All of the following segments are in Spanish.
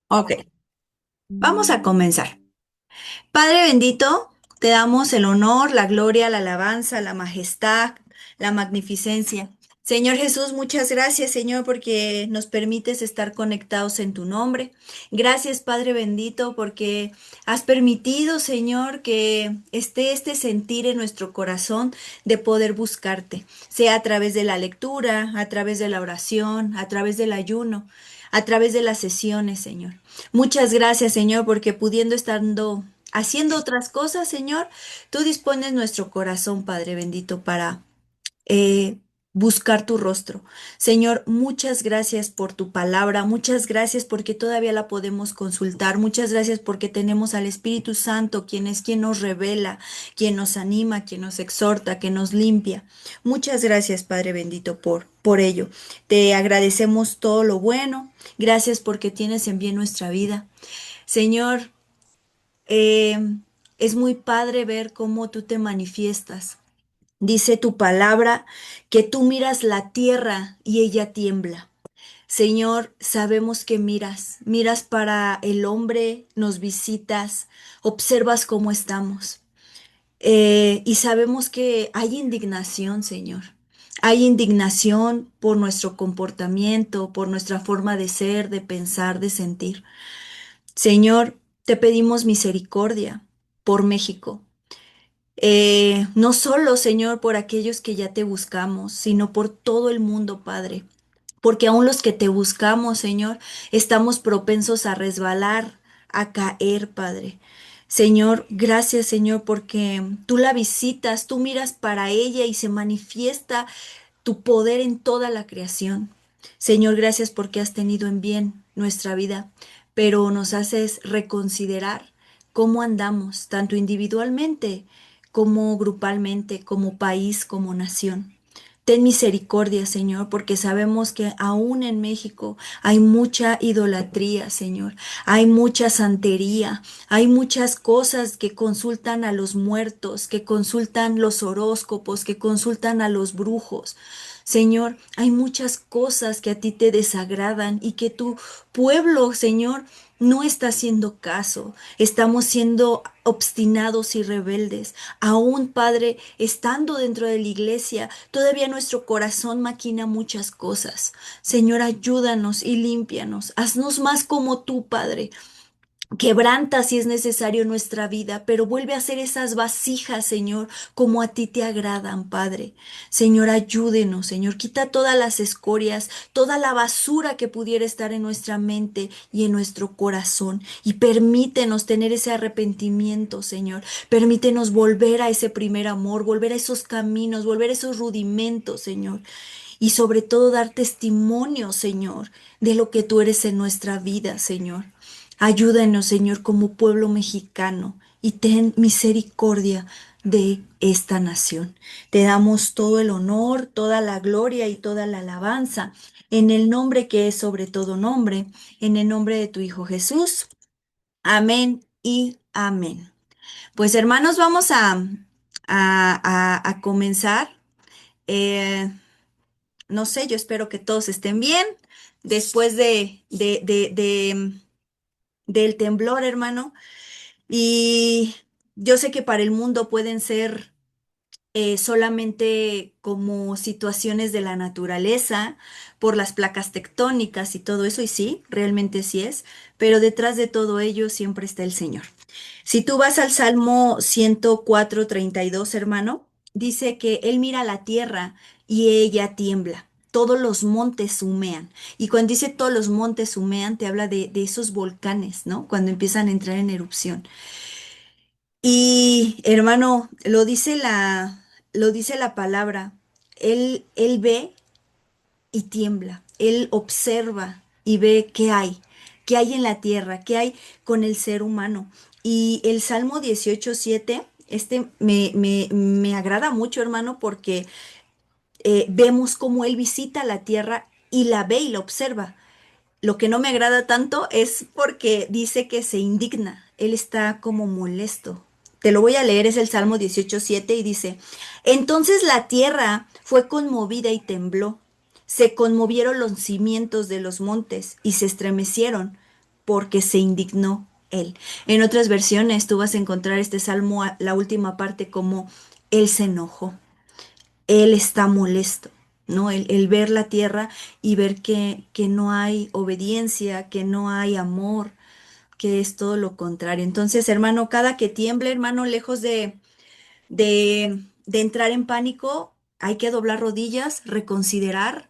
Ok, vamos a comenzar. Padre bendito, te damos el honor, la gloria, la alabanza, la majestad, la magnificencia. Señor Jesús, muchas gracias, Señor, porque nos permites estar conectados en tu nombre. Gracias, Padre bendito, porque has permitido, Señor, que esté este sentir en nuestro corazón de poder buscarte, sea a través de la lectura, a través de la oración, a través del ayuno, a través de las sesiones, Señor. Muchas gracias, Señor, porque pudiendo estando haciendo otras cosas, Señor, tú dispones nuestro corazón, Padre bendito, para eh, buscar tu rostro. Señor, muchas gracias por tu palabra, muchas gracias porque todavía la podemos consultar, muchas gracias porque tenemos al Espíritu Santo, quien es quien nos revela, quien nos anima, quien nos exhorta, que nos limpia. Muchas gracias, Padre bendito, por ello. Te agradecemos todo lo bueno, gracias porque tienes en bien nuestra vida. Señor, eh, es muy padre ver cómo tú te manifiestas. Dice tu palabra que tú miras la tierra y ella tiembla. Señor, sabemos que miras para el hombre, nos visitas, observas cómo estamos. Y sabemos que hay indignación, Señor. Hay indignación por nuestro comportamiento, por nuestra forma de ser, de pensar, de sentir. Señor, te pedimos misericordia por México. No solo, Señor, por aquellos que ya te buscamos, sino por todo el mundo, Padre. Porque aún los que te buscamos, Señor, estamos propensos a resbalar, a caer, Padre. Señor, gracias, Señor, porque tú la visitas, tú miras para ella y se manifiesta tu poder en toda la creación. Señor, gracias porque has tenido en bien nuestra vida, pero nos haces reconsiderar cómo andamos, tanto individualmente como grupalmente, como país, como nación. Ten misericordia, Señor, porque sabemos que aún en México hay mucha idolatría, Señor. Hay mucha santería, hay muchas cosas que consultan a los muertos, que consultan los horóscopos, que consultan a los brujos. Señor, hay muchas cosas que a ti te desagradan y que tu pueblo, Señor, no está haciendo caso. Estamos siendo obstinados y rebeldes. Aún, Padre, estando dentro de la iglesia, todavía nuestro corazón maquina muchas cosas. Señor, ayúdanos y límpianos. Haznos más como tú, Padre. Quebranta si es necesario nuestra vida, pero vuelve a hacer esas vasijas, Señor, como a ti te agradan, Padre. Señor, ayúdenos, Señor, quita todas las escorias, toda la basura que pudiera estar en nuestra mente y en nuestro corazón, y permítenos tener ese arrepentimiento, Señor. Permítenos volver a ese primer amor, volver a esos caminos, volver a esos rudimentos, Señor. Y sobre todo dar testimonio, Señor, de lo que tú eres en nuestra vida, Señor. Ayúdanos, Señor, como pueblo mexicano y ten misericordia de esta nación. Te damos todo el honor, toda la gloria y toda la alabanza en el nombre que es sobre todo nombre, en el nombre de tu Hijo Jesús. Amén y amén. Pues hermanos, vamos a comenzar. Eh, no sé, yo espero que todos estén bien después del temblor, hermano. Y yo sé que para el mundo pueden ser solamente como situaciones de la naturaleza, por las placas tectónicas y todo eso, y sí, realmente sí es, pero detrás de todo ello siempre está el Señor. Si tú vas al Salmo 104:32, hermano, dice que Él mira la tierra y ella tiembla. Todos los montes humean. Y cuando dice todos los montes humean, te habla de esos volcanes, ¿no? Cuando empiezan a entrar en erupción. Y hermano, lo dice la palabra. Él ve y tiembla. Él observa y ve qué hay en la tierra, qué hay con el ser humano. Y el Salmo 18:7, este me agrada mucho, hermano, porque vemos cómo Él visita la tierra y la ve y la observa. Lo que no me agrada tanto es porque dice que se indigna, él está como molesto. Te lo voy a leer, es el Salmo 18:7 y dice, entonces la tierra fue conmovida y tembló, se conmovieron los cimientos de los montes y se estremecieron, porque se indignó él. En otras versiones tú vas a encontrar este salmo, la última parte, como él se enojó, él está molesto, ¿no? El ver la tierra y ver que no hay obediencia, que no hay amor, que es todo lo contrario. Entonces, hermano, cada que tiemble, hermano, lejos de entrar en pánico, hay que doblar rodillas, reconsiderar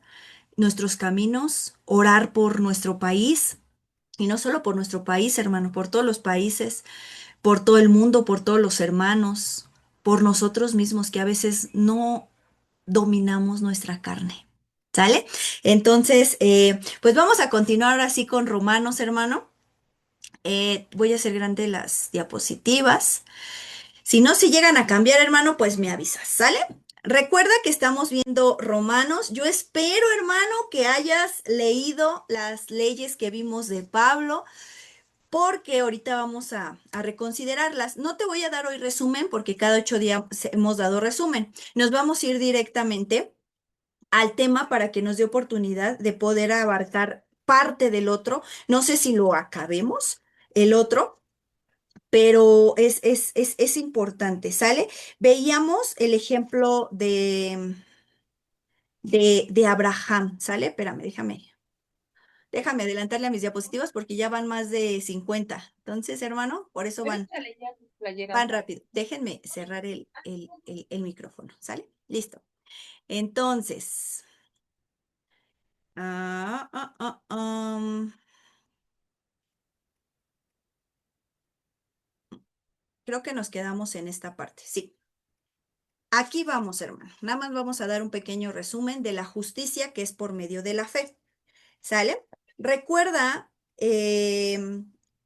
nuestros caminos, orar por nuestro país, y no solo por nuestro país, hermano, por todos los países, por todo el mundo, por todos los hermanos, por nosotros mismos, que a veces no dominamos nuestra carne. ¿Sale? Entonces, pues vamos a continuar así con Romanos, hermano. Voy a hacer grande las diapositivas. Si no, si llegan a cambiar, hermano, pues me avisas, ¿sale? Recuerda que estamos viendo Romanos. Yo espero, hermano, que hayas leído las leyes que vimos de Pablo, porque ahorita vamos a reconsiderarlas. No te voy a dar hoy resumen, porque cada 8 días hemos dado resumen. Nos vamos a ir directamente al tema para que nos dé oportunidad de poder abarcar parte del otro. No sé si lo acabemos, el otro, pero es importante, ¿sale? Veíamos el ejemplo de Abraham, ¿sale? Espérame, déjame adelantarle a mis diapositivas porque ya van más de 50. Entonces, hermano, por eso Préstale ya tus van playeras. rápido. Déjenme cerrar el micrófono, ¿sale? Listo. Entonces, ah, ah, ah, creo que nos quedamos en esta parte, sí. Aquí vamos, hermano. Nada más vamos a dar un pequeño resumen de la justicia que es por medio de la fe. ¿Sale? Recuerda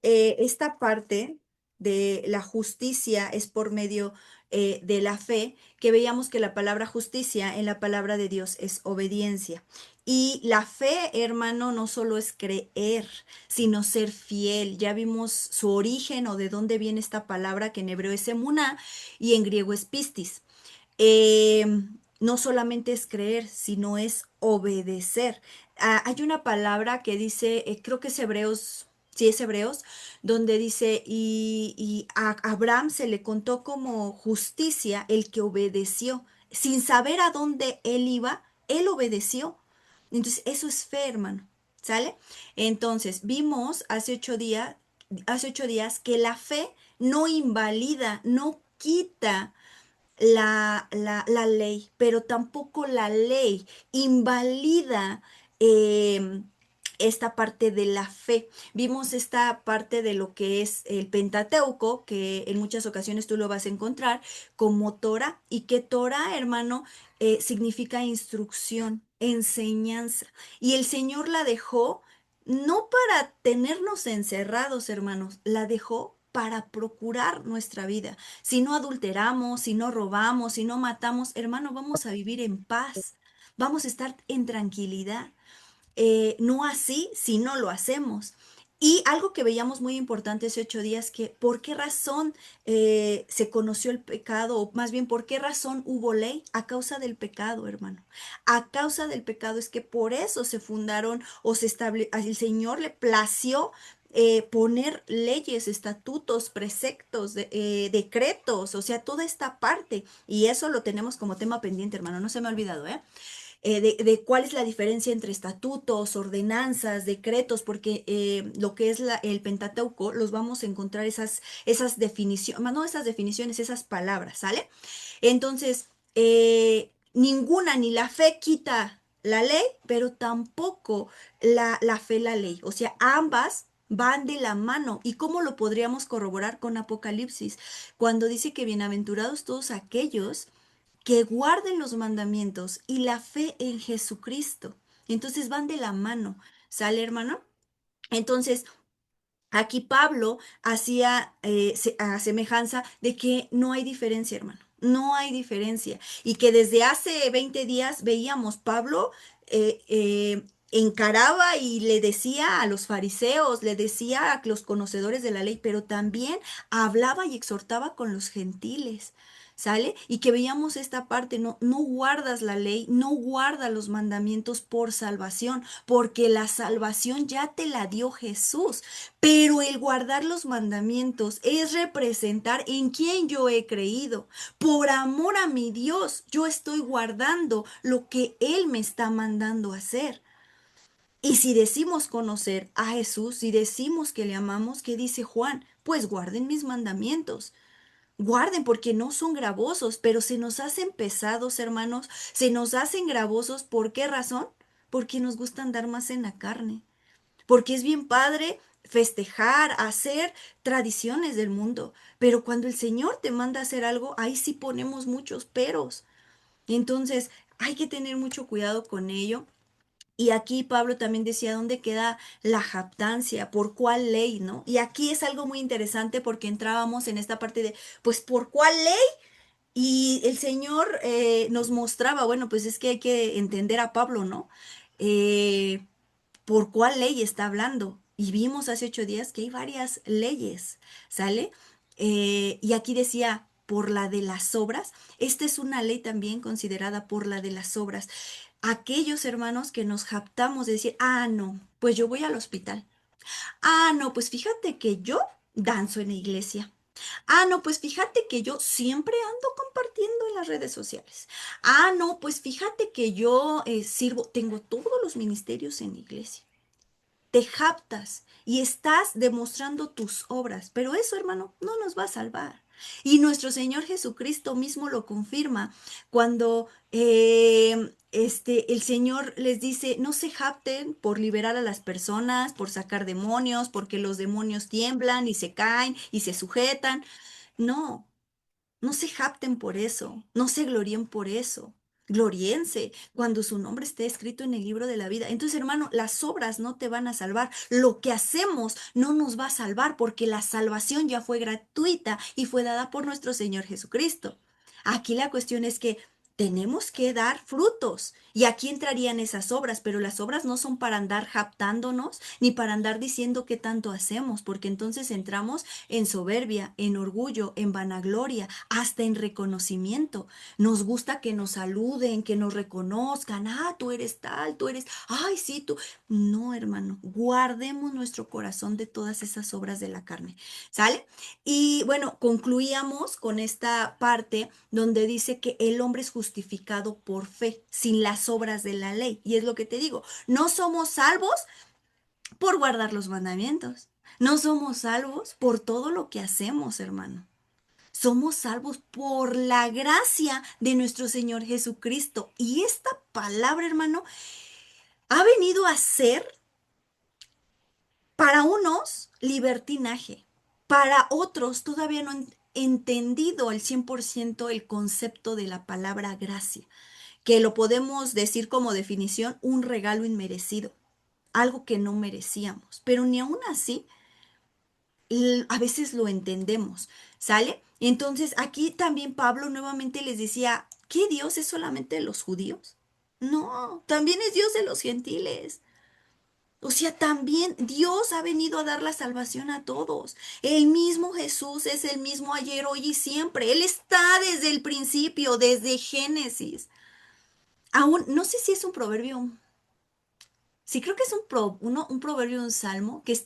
esta parte de la justicia es por medio de la fe, que veíamos que la palabra justicia en la palabra de Dios es obediencia. Y la fe, hermano, no solo es creer, sino ser fiel. Ya vimos su origen o de dónde viene esta palabra, que en hebreo es emuná y en griego es pistis. eh, no solamente es creer, sino es obedecer. Hay una palabra que dice, creo que es Hebreos, sí es Hebreos, donde dice, y a Abraham se le contó como justicia el que obedeció, sin saber a dónde él iba, él obedeció. Entonces, eso es fe, hermano. ¿Sale? Entonces, vimos hace 8 días que la fe no invalida, no quita la ley, pero tampoco la ley invalida eh, esta parte de la fe. Vimos esta parte de lo que es el Pentateuco, que en muchas ocasiones tú lo vas a encontrar como Torah, y que Torah, hermano, significa instrucción, enseñanza. Y el Señor la dejó no para tenernos encerrados, hermanos, la dejó para procurar nuestra vida. Si no adulteramos, si no robamos, si no matamos, hermano, vamos a vivir en paz, vamos a estar en tranquilidad. No así si no lo hacemos. Y algo que veíamos muy importante hace 8 días, que por qué razón se conoció el pecado, o más bien por qué razón hubo ley, a causa del pecado, hermano. A causa del pecado es que por eso se fundaron o se estableció, el Señor le plació poner leyes, estatutos, preceptos, decretos, o sea, toda esta parte. Y eso lo tenemos como tema pendiente, hermano, no se me ha olvidado, ¿eh? De cuál es la diferencia entre estatutos, ordenanzas, decretos, porque lo que es el Pentateuco, los vamos a encontrar esas definiciones, no esas definiciones, esas palabras, ¿sale? Entonces, ninguna, ni la fe quita la ley, pero tampoco la fe la ley. O sea, ambas van de la mano. ¿Y cómo lo podríamos corroborar con Apocalipsis? Cuando dice que bienaventurados todos aquellos que guarden los mandamientos y la fe en Jesucristo. Entonces van de la mano, ¿sale, hermano? Entonces, aquí Pablo hacía a semejanza de que no hay diferencia, hermano. No hay diferencia. Y que desde hace 20 días veíamos, Pablo encaraba y le decía a los fariseos, le decía a los conocedores de la ley, pero también hablaba y exhortaba con los gentiles. ¿Sale? Y que veíamos esta parte, no, no guardas la ley, no guardas los mandamientos por salvación, porque la salvación ya te la dio Jesús. Pero el guardar los mandamientos es representar en quién yo he creído. Por amor a mi Dios, yo estoy guardando lo que Él me está mandando hacer. Y si decimos conocer a Jesús, si decimos que le amamos, ¿qué dice Juan? Pues guarden mis mandamientos. Guarden porque no son gravosos, pero se nos hacen pesados, hermanos. Se nos hacen gravosos. ¿Por qué razón? Porque nos gusta andar más en la carne. Porque es bien padre festejar, hacer tradiciones del mundo. Pero cuando el Señor te manda a hacer algo, ahí sí ponemos muchos peros. Entonces, hay que tener mucho cuidado con ello. Y aquí Pablo también decía, ¿dónde queda la jactancia? ¿Por cuál ley, no? Y aquí es algo muy interesante porque entrábamos en esta parte de, pues, ¿por cuál ley? Y el Señor nos mostraba, bueno, pues es que hay que entender a Pablo, ¿no? Eh, ¿Por cuál ley está hablando? Y vimos hace 8 días que hay varias leyes, ¿sale? Y aquí decía, por la de las obras. Esta es una ley también considerada por la de las obras. Aquellos hermanos que nos japtamos de decir, ah, no, pues yo voy al hospital. Ah, no, pues fíjate que yo danzo en la iglesia. Ah, no, pues fíjate que yo siempre ando compartiendo en las redes sociales. Ah, no, pues fíjate que yo sirvo, tengo todos los ministerios en la iglesia. Te japtas y estás demostrando tus obras, pero eso, hermano, no nos va a salvar. Y nuestro Señor Jesucristo mismo lo confirma cuando el Señor les dice, no se japten por liberar a las personas, por sacar demonios, porque los demonios tiemblan y se caen y se sujetan. No, no se jacten por eso, no se gloríen por eso. Gloriense cuando su nombre esté escrito en el libro de la vida. Entonces, hermano, las obras no te van a salvar. Lo que hacemos no nos va a salvar porque la salvación ya fue gratuita y fue dada por nuestro Señor Jesucristo. Aquí la cuestión es que tenemos que dar frutos. Y aquí entrarían esas obras, pero las obras no son para andar japtándonos ni para andar diciendo qué tanto hacemos, porque entonces entramos en soberbia, en orgullo, en vanagloria, hasta en reconocimiento. Nos gusta que nos saluden, que nos reconozcan. Ah, tú eres tal, tú eres, ay, sí, tú. No, hermano, guardemos nuestro corazón de todas esas obras de la carne. ¿Sale? Y bueno, concluíamos con esta parte donde dice que el hombre es justificado por fe, sin las obras de la ley. Y es lo que te digo, no somos salvos por guardar los mandamientos. No somos salvos por todo lo que hacemos, hermano. Somos salvos por la gracia de nuestro Señor Jesucristo. Y esta palabra, hermano, ha venido a ser para unos libertinaje, para otros todavía no han entendido al 100% el concepto de la palabra gracia, que lo podemos decir como definición un regalo inmerecido, algo que no merecíamos, pero ni aún así a veces lo entendemos, ¿sale? Entonces aquí también Pablo nuevamente les decía, ¿qué Dios es solamente de los judíos? No, también es Dios de los gentiles. O sea, también Dios ha venido a dar la salvación a todos. El mismo Jesús es el mismo ayer, hoy y siempre. Él está desde el principio, desde Génesis. Aún, no sé si es un proverbio, sí creo que es un proverbio, un salmo que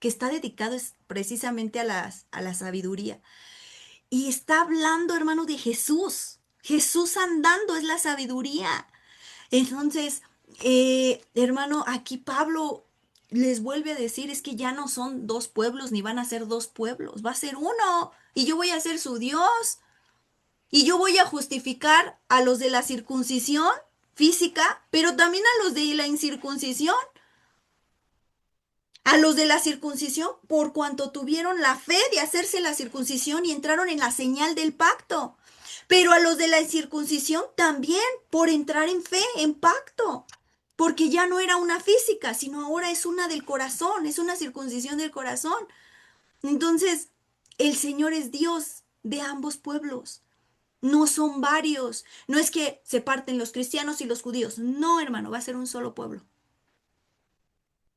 está dedicado precisamente a la sabiduría. Y está hablando, hermano, de Jesús. Jesús andando es la sabiduría. Entonces, hermano, aquí Pablo les vuelve a decir, es que ya no son dos pueblos ni van a ser dos pueblos, va a ser uno. Y yo voy a ser su Dios. Y yo voy a justificar a los de la circuncisión física, pero también a los de la incircuncisión. A los de la circuncisión, por cuanto tuvieron la fe de hacerse la circuncisión y entraron en la señal del pacto. Pero a los de la circuncisión también, por entrar en fe, en pacto. Porque ya no era una física, sino ahora es una del corazón, es una circuncisión del corazón. Entonces, el Señor es Dios de ambos pueblos. No son varios. No es que se parten los cristianos y los judíos. No, hermano, va a ser un solo pueblo.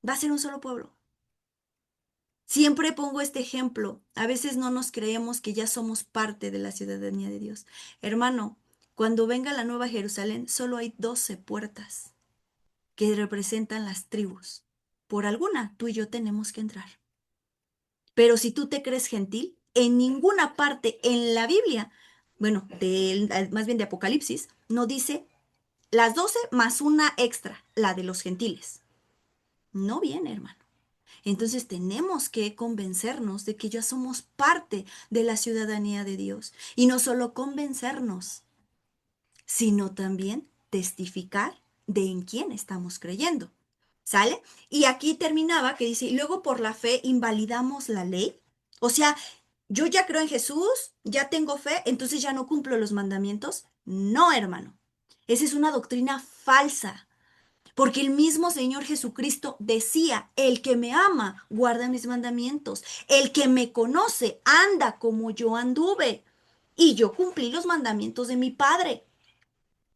Va a ser un solo pueblo. Siempre pongo este ejemplo. A veces no nos creemos que ya somos parte de la ciudadanía de Dios. Hermano, cuando venga la Nueva Jerusalén, solo hay 12 puertas que representan las tribus. Por alguna, tú y yo tenemos que entrar. Pero si tú te crees gentil, en ninguna parte en la Biblia, bueno, más bien de Apocalipsis, no dice las 12 más una extra, la de los gentiles. No viene, hermano. Entonces tenemos que convencernos de que ya somos parte de la ciudadanía de Dios. Y no solo convencernos, sino también testificar de en quién estamos creyendo. ¿Sale? Y aquí terminaba que dice, y luego por la fe invalidamos la ley. O sea, yo ya creo en Jesús, ya tengo fe, entonces ya no cumplo los mandamientos. No, hermano. Esa es una doctrina falsa. Porque el mismo Señor Jesucristo decía, el que me ama, guarda mis mandamientos. El que me conoce, anda como yo anduve. Y yo cumplí los mandamientos de mi Padre.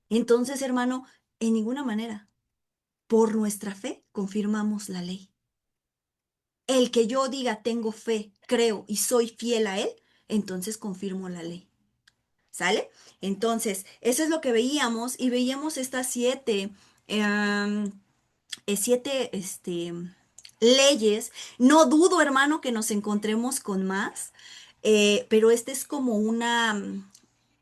Entonces, hermano, en ninguna manera, por nuestra fe, confirmamos la ley. El que yo diga tengo fe, creo y soy fiel a Él, entonces confirmo la ley. ¿Sale? Entonces, eso es lo que veíamos y veíamos estas em, siete leyes. No dudo, hermano, que nos encontremos con más, pero este es como una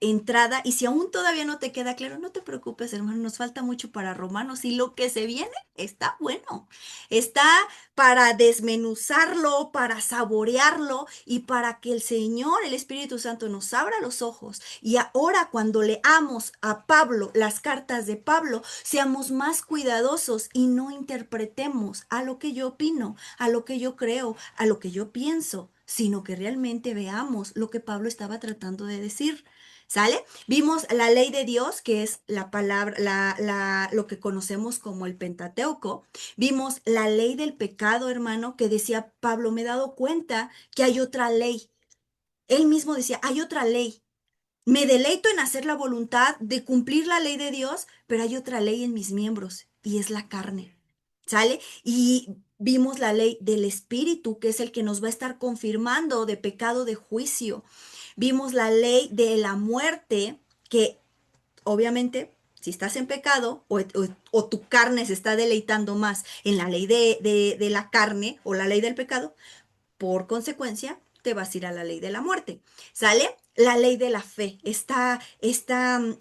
entrada. Y si aún todavía no te queda claro, no te preocupes, hermano, nos falta mucho para Romanos y lo que se viene está bueno. Está para desmenuzarlo, para saborearlo y para que el Señor, el Espíritu Santo, nos abra los ojos. Y ahora cuando leamos a Pablo, las cartas de Pablo, seamos más cuidadosos y no interpretemos a lo que yo opino, a lo que yo creo, a lo que yo pienso, sino que realmente veamos lo que Pablo estaba tratando de decir. ¿Sale? Vimos la ley de Dios, que es la palabra, lo que conocemos como el Pentateuco. Vimos la ley del pecado, hermano, que decía Pablo, me he dado cuenta que hay otra ley. Él mismo decía, hay otra ley. Me deleito en hacer la voluntad de cumplir la ley de Dios, pero hay otra ley en mis miembros y es la carne. ¿Sale? Y vimos la ley del espíritu, que es el que nos va a estar confirmando de pecado de juicio. Vimos la ley de la muerte, que obviamente, si estás en pecado o tu carne se está deleitando más en la ley de la carne o la ley del pecado, por consecuencia, te vas a ir a la ley de la muerte. ¿Sale? La ley de la fe, esta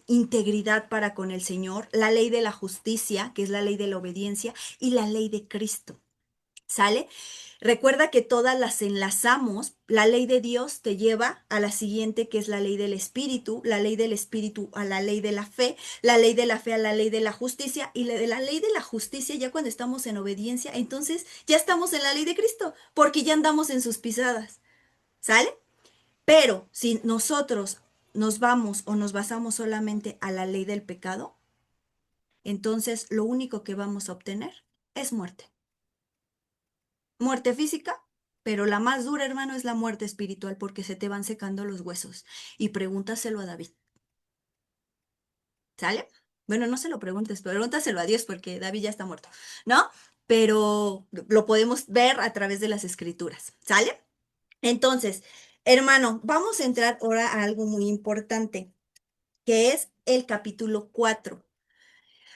integridad para con el Señor, la ley de la justicia, que es la ley de la obediencia, y la ley de Cristo. ¿Sale? Recuerda que todas las enlazamos. La ley de Dios te lleva a la siguiente, que es la ley del Espíritu, la ley del Espíritu a la ley de la fe, la ley de la fe a la ley de la justicia y la de la ley de la justicia ya cuando estamos en obediencia, entonces ya estamos en la ley de Cristo, porque ya andamos en sus pisadas. ¿Sale? Pero si nosotros nos vamos o nos basamos solamente a la ley del pecado, entonces lo único que vamos a obtener es muerte. Muerte física, pero la más dura, hermano, es la muerte espiritual porque se te van secando los huesos. Y pregúntaselo a David, ¿sale? Bueno, no se lo preguntes, pregúntaselo a Dios porque David ya está muerto, ¿no? Pero lo podemos ver a través de las escrituras, ¿sale? Entonces, hermano, vamos a entrar ahora a algo muy importante, que es el capítulo 4.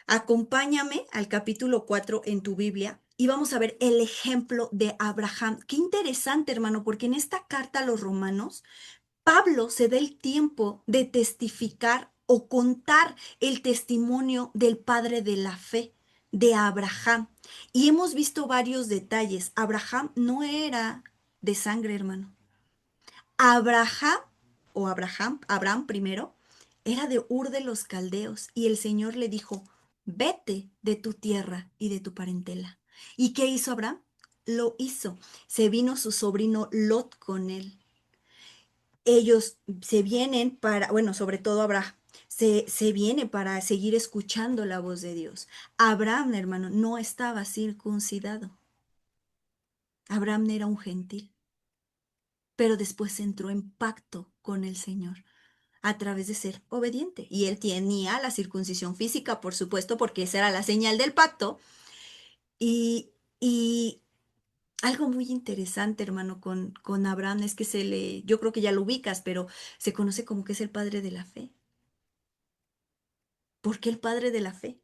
Acompáñame al capítulo 4 en tu Biblia y vamos a ver el ejemplo de Abraham. Qué interesante, hermano, porque en esta carta a los romanos, Pablo se da el tiempo de testificar o contar el testimonio del padre de la fe, de Abraham. Y hemos visto varios detalles. Abraham no era de sangre, hermano. Abraham, o Abraham primero, era de Ur de los Caldeos y el Señor le dijo, vete de tu tierra y de tu parentela. ¿Y qué hizo Abraham? Lo hizo. Se vino su sobrino Lot con él. Ellos se vienen para, bueno, sobre todo Abraham, se viene para seguir escuchando la voz de Dios. Abraham, hermano, no estaba circuncidado. Abraham era un gentil, pero después entró en pacto con el Señor a través de ser obediente. Y él tenía la circuncisión física, por supuesto, porque esa era la señal del pacto. Y, y Algo muy interesante, hermano, con Abraham es que yo creo que ya lo ubicas, pero se conoce como que es el padre de la fe. ¿Por qué el padre de la fe?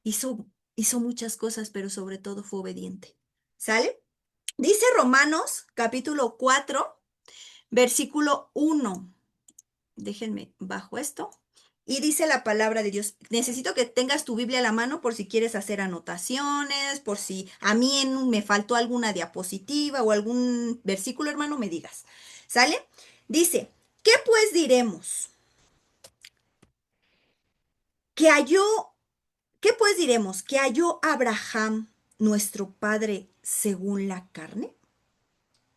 Hizo, hizo muchas cosas, pero sobre todo fue obediente. ¿Sale? Dice Romanos capítulo 4 versículo 1. Déjenme bajo esto. Y dice la palabra de Dios. Necesito que tengas tu Biblia a la mano por si quieres hacer anotaciones, por si a mí me faltó alguna diapositiva o algún versículo, hermano, me digas. ¿Sale? Dice, ¿qué pues diremos? Que halló, ¿qué pues diremos? ¿Que halló Abraham, nuestro padre, según la carne?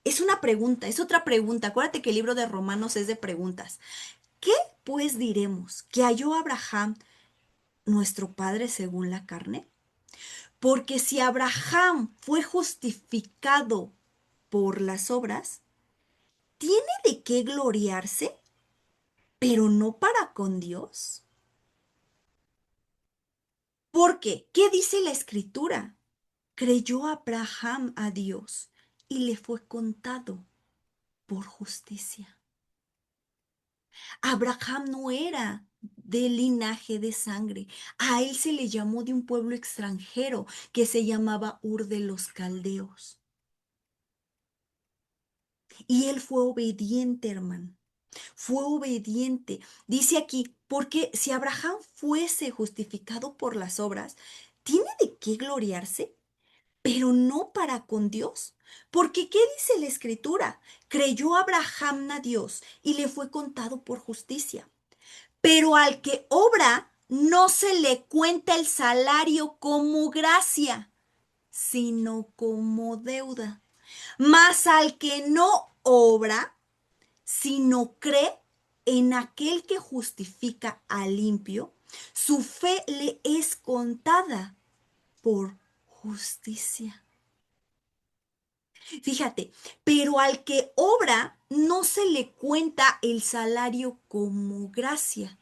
Es una pregunta, es otra pregunta. Acuérdate que el libro de Romanos es de preguntas. ¿Qué pues diremos? ¿Que halló Abraham, nuestro padre, según la carne? Porque si Abraham fue justificado por las obras, tiene de qué gloriarse, pero no para con Dios. Porque, ¿qué dice la escritura? Creyó Abraham a Dios y le fue contado por justicia. Abraham no era de linaje de sangre. A él se le llamó de un pueblo extranjero que se llamaba Ur de los Caldeos. Y él fue obediente, hermano. Fue obediente. Dice aquí, porque si Abraham fuese justificado por las obras, ¿tiene de qué gloriarse? Pero no para con Dios. Porque ¿qué dice la escritura? Creyó Abraham a Dios y le fue contado por justicia. Pero al que obra, no se le cuenta el salario como gracia, sino como deuda. Mas al que no obra, sino cree en aquel que justifica al limpio, su fe le es contada por justicia. Fíjate, pero al que obra no se le cuenta el salario como gracia.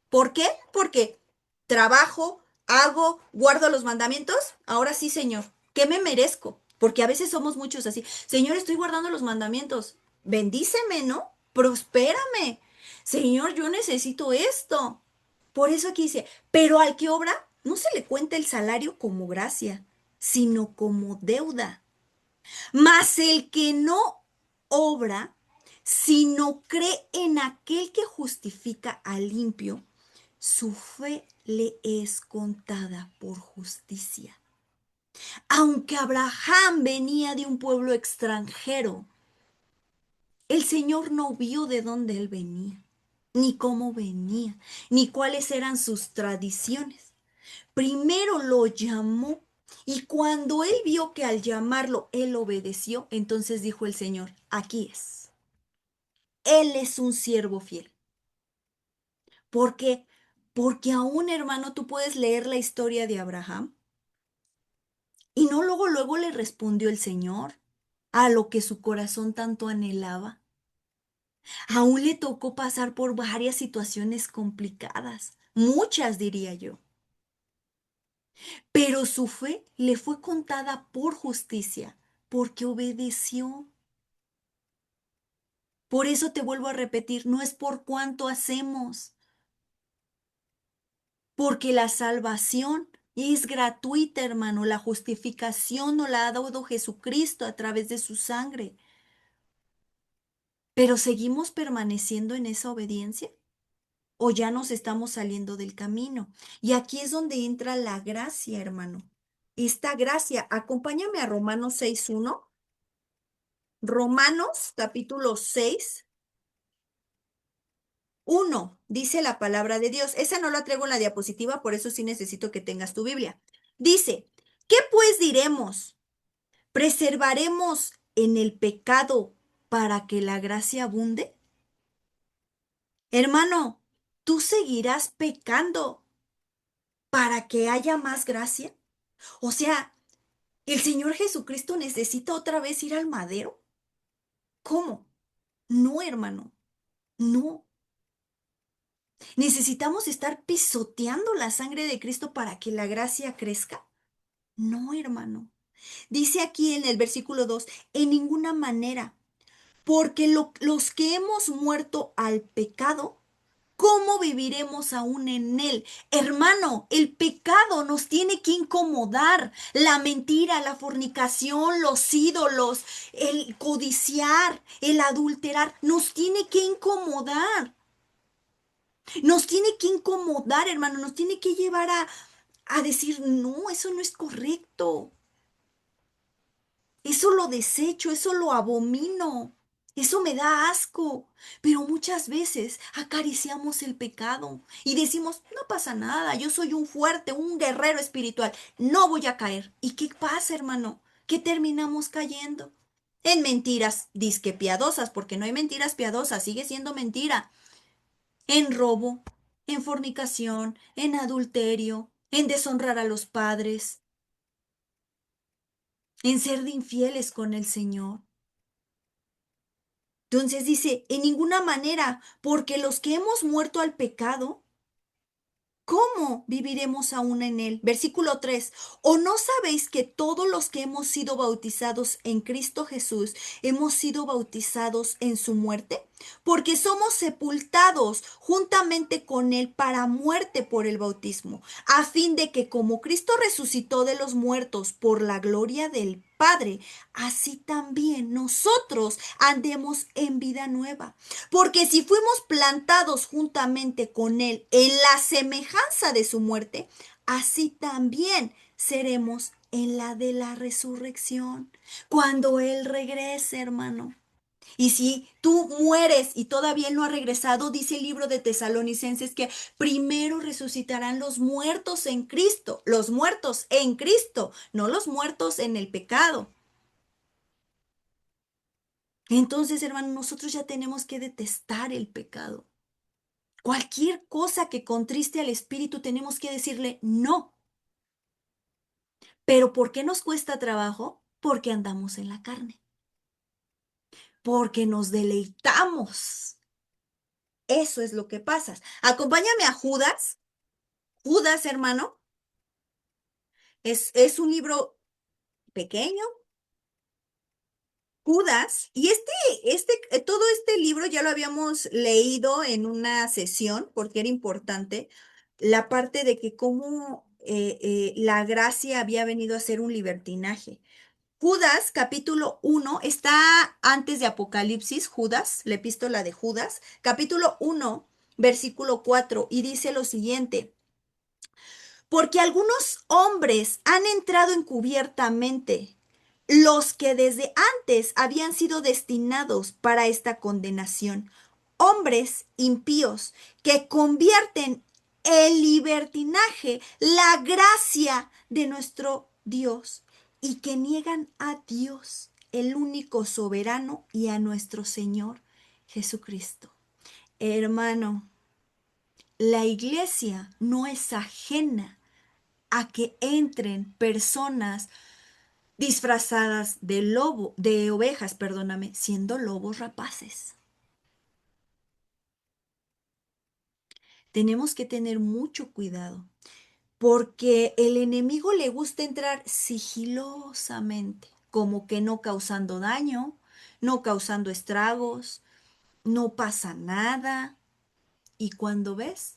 ¿Por qué? Porque trabajo, hago, guardo los mandamientos. Ahora sí, Señor, ¿qué me merezco? Porque a veces somos muchos así. Señor, estoy guardando los mandamientos. Bendíceme, ¿no? Prospérame. Señor, yo necesito esto. Por eso aquí dice, pero al que obra no se le cuenta el salario como gracia, sino como deuda. Mas el que no obra, sino cree en aquel que justifica al limpio, su fe le es contada por justicia. Aunque Abraham venía de un pueblo extranjero, el Señor no vio de dónde él venía, ni cómo venía, ni cuáles eran sus tradiciones. Primero lo llamó y cuando él vio que al llamarlo él obedeció, entonces dijo el Señor, aquí es. Él es un siervo fiel. ¿Por qué? Porque aún, hermano, tú puedes leer la historia de Abraham y no luego le respondió el Señor a lo que su corazón tanto anhelaba. Aún le tocó pasar por varias situaciones complicadas, muchas diría yo, pero su fe le fue contada por justicia, porque obedeció. Por eso te vuelvo a repetir, no es por cuánto hacemos, porque la salvación es gratuita, hermano, la justificación nos la ha dado Jesucristo a través de su sangre. Pero seguimos permaneciendo en esa obediencia o ya nos estamos saliendo del camino. Y aquí es donde entra la gracia, hermano. Esta gracia, acompáñame a Romanos 6:1. Romanos capítulo 6:1 dice la palabra de Dios. Esa no la traigo en la diapositiva, por eso sí necesito que tengas tu Biblia. Dice, ¿qué pues diremos? ¿Preservaremos en el pecado para que la gracia abunde? Hermano, ¿tú seguirás pecando para que haya más gracia? O sea, ¿el Señor Jesucristo necesita otra vez ir al madero? ¿Cómo? No, hermano, no. ¿Necesitamos estar pisoteando la sangre de Cristo para que la gracia crezca? No, hermano. Dice aquí en el versículo 2: en ninguna manera, porque los que hemos muerto al pecado, ¿cómo viviremos aún en él? Hermano, el pecado nos tiene que incomodar. La mentira, la fornicación, los ídolos, el codiciar, el adulterar, nos tiene que incomodar. Nos tiene que incomodar, hermano, nos tiene que llevar a decir, no, eso no es correcto. Eso lo desecho, eso lo abomino, eso me da asco. Pero muchas veces acariciamos el pecado y decimos, no pasa nada, yo soy un fuerte, un guerrero espiritual, no voy a caer. ¿Y qué pasa, hermano? Que terminamos cayendo en mentiras disque piadosas, porque no hay mentiras piadosas, sigue siendo mentira. En robo, en fornicación, en adulterio, en deshonrar a los padres, en ser de infieles con el Señor. Entonces dice, en ninguna manera, porque los que hemos muerto al pecado, ¿cómo viviremos aún en él? Versículo 3. ¿O no sabéis que todos los que hemos sido bautizados en Cristo Jesús hemos sido bautizados en su muerte? Porque somos sepultados juntamente con él para muerte por el bautismo, a fin de que como Cristo resucitó de los muertos por la gloria del Padre, así también nosotros andemos en vida nueva. Porque si fuimos plantados juntamente con Él en la semejanza de su muerte, así también seremos en la de la resurrección. Cuando Él regrese, hermano. Y si tú mueres y todavía Él no ha regresado, dice el libro de Tesalonicenses que primero resucitarán los muertos en Cristo, los muertos en Cristo, no los muertos en el pecado. Entonces, hermano, nosotros ya tenemos que detestar el pecado. Cualquier cosa que contriste al espíritu tenemos que decirle no. Pero ¿por qué nos cuesta trabajo? Porque andamos en la carne, porque nos deleitamos. Eso es lo que pasa. Acompáñame a Judas. Judas, hermano, es un libro pequeño. Judas, y todo este libro ya lo habíamos leído en una sesión porque era importante la parte de que cómo la gracia había venido a ser un libertinaje. Judas, capítulo 1 está antes de Apocalipsis, Judas, la epístola de Judas, capítulo 1 versículo 4 y dice lo siguiente. Porque algunos hombres han entrado encubiertamente, los que desde antes habían sido destinados para esta condenación, hombres impíos que convierten en libertinaje la gracia de nuestro Dios y que niegan a Dios, el único soberano, y a nuestro Señor Jesucristo. Hermano, la iglesia no es ajena a que entren personas disfrazadas de lobo, de ovejas, perdóname, siendo lobos rapaces. Tenemos que tener mucho cuidado, porque el enemigo le gusta entrar sigilosamente, como que no causando daño, no causando estragos, no pasa nada. Y cuando ves,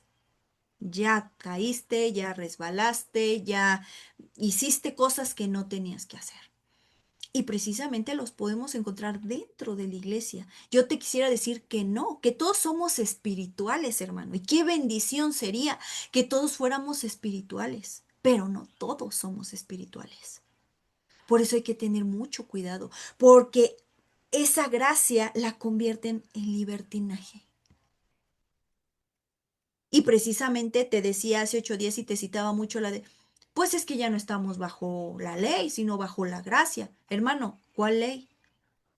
ya caíste, ya resbalaste, ya hiciste cosas que no tenías que hacer. Y precisamente los podemos encontrar dentro de la iglesia. Yo te quisiera decir que no, que todos somos espirituales, hermano. Y qué bendición sería que todos fuéramos espirituales, pero no todos somos espirituales. Por eso hay que tener mucho cuidado, porque esa gracia la convierten en libertinaje. Y precisamente te decía hace 8 días y te citaba mucho la de, pues es que ya no estamos bajo la ley, sino bajo la gracia. Hermano, ¿cuál ley?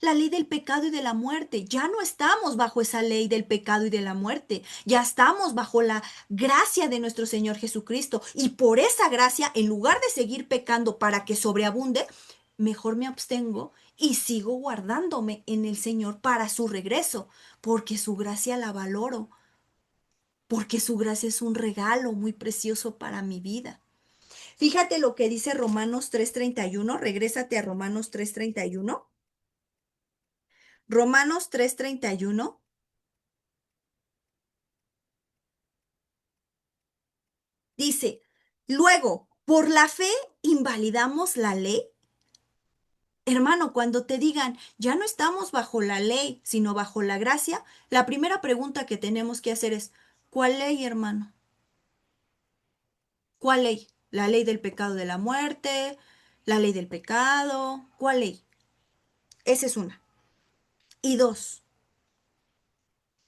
La ley del pecado y de la muerte. Ya no estamos bajo esa ley del pecado y de la muerte. Ya estamos bajo la gracia de nuestro Señor Jesucristo. Y por esa gracia, en lugar de seguir pecando para que sobreabunde, mejor me abstengo y sigo guardándome en el Señor para su regreso, porque su gracia la valoro, porque su gracia es un regalo muy precioso para mi vida. Fíjate lo que dice Romanos 3:31. Regrésate a Romanos 3:31. Romanos 3:31 dice, luego, ¿por la fe invalidamos la ley? Hermano, cuando te digan, ya no estamos bajo la ley, sino bajo la gracia, la primera pregunta que tenemos que hacer es, ¿cuál ley, hermano? ¿Cuál ley? ¿La ley del pecado de la muerte? ¿La ley del pecado? ¿Cuál ley? Esa es una. Y dos,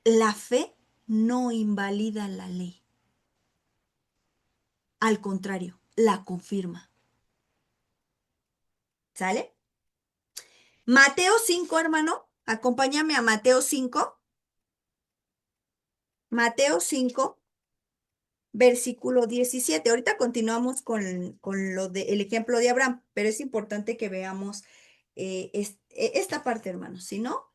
la fe no invalida la ley. Al contrario, la confirma. ¿Sale? Mateo 5, hermano. Acompáñame a Mateo 5. Mateo 5, versículo 17. Ahorita continuamos con lo del ejemplo de Abraham, pero es importante que veamos esta parte, hermano. Si no,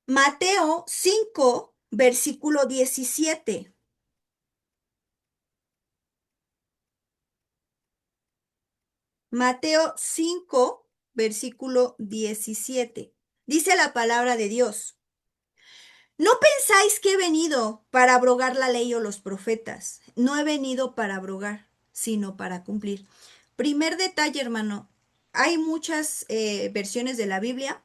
Mateo 5, versículo 17. Mateo 5, versículo 17. Dice la palabra de Dios. ¿No pensáis que he venido para abrogar la ley o los profetas? No he venido para abrogar, sino para cumplir. Primer detalle, hermano. Hay muchas versiones de la Biblia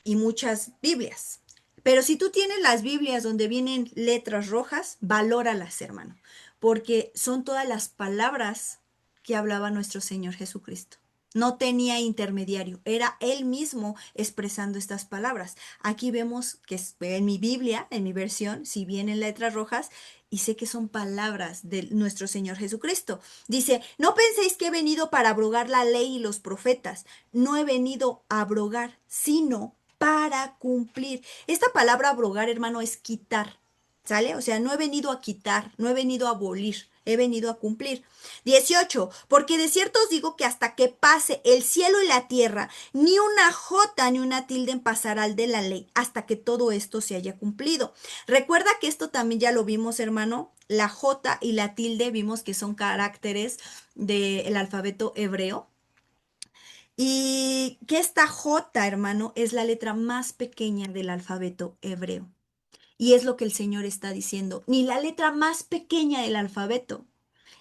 y muchas Biblias. Pero si tú tienes las Biblias donde vienen letras rojas, valóralas, hermano, porque son todas las palabras que hablaba nuestro Señor Jesucristo. No tenía intermediario, era Él mismo expresando estas palabras. Aquí vemos que en mi Biblia, en mi versión, si vienen letras rojas, y sé que son palabras de nuestro Señor Jesucristo. Dice, no penséis que he venido para abrogar la ley y los profetas. No he venido a abrogar, sino para cumplir. Esta palabra abrogar, hermano, es quitar, ¿sale? O sea, no he venido a quitar, no he venido a abolir, he venido a cumplir. 18, porque de cierto os digo que hasta que pase el cielo y la tierra, ni una jota ni una tilde pasará al de la ley, hasta que todo esto se haya cumplido. Recuerda que esto también ya lo vimos, hermano. La jota y la tilde vimos que son caracteres del alfabeto hebreo. Y que esta J, hermano, es la letra más pequeña del alfabeto hebreo. Y es lo que el Señor está diciendo. Ni la letra más pequeña del alfabeto,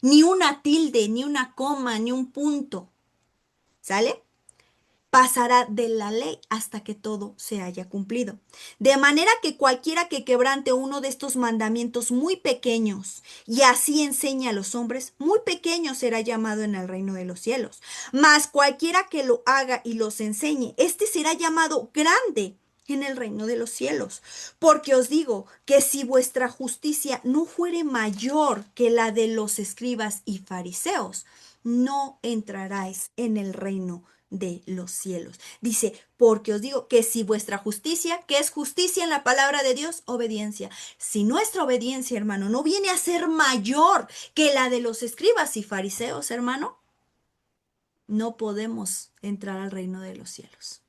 ni una tilde, ni una coma, ni un punto. ¿Sale? Pasará de la ley hasta que todo se haya cumplido. De manera que cualquiera que quebrante uno de estos mandamientos muy pequeños y así enseñe a los hombres, muy pequeño será llamado en el reino de los cielos. Mas cualquiera que lo haga y los enseñe, este será llamado grande en el reino de los cielos. Porque os digo que si vuestra justicia no fuere mayor que la de los escribas y fariseos, no entraráis en el reino de los cielos. Dice, porque os digo que si vuestra justicia, que es justicia en la palabra de Dios, obediencia. Si nuestra obediencia, hermano, no viene a ser mayor que la de los escribas y fariseos, hermano, no podemos entrar al reino de los cielos.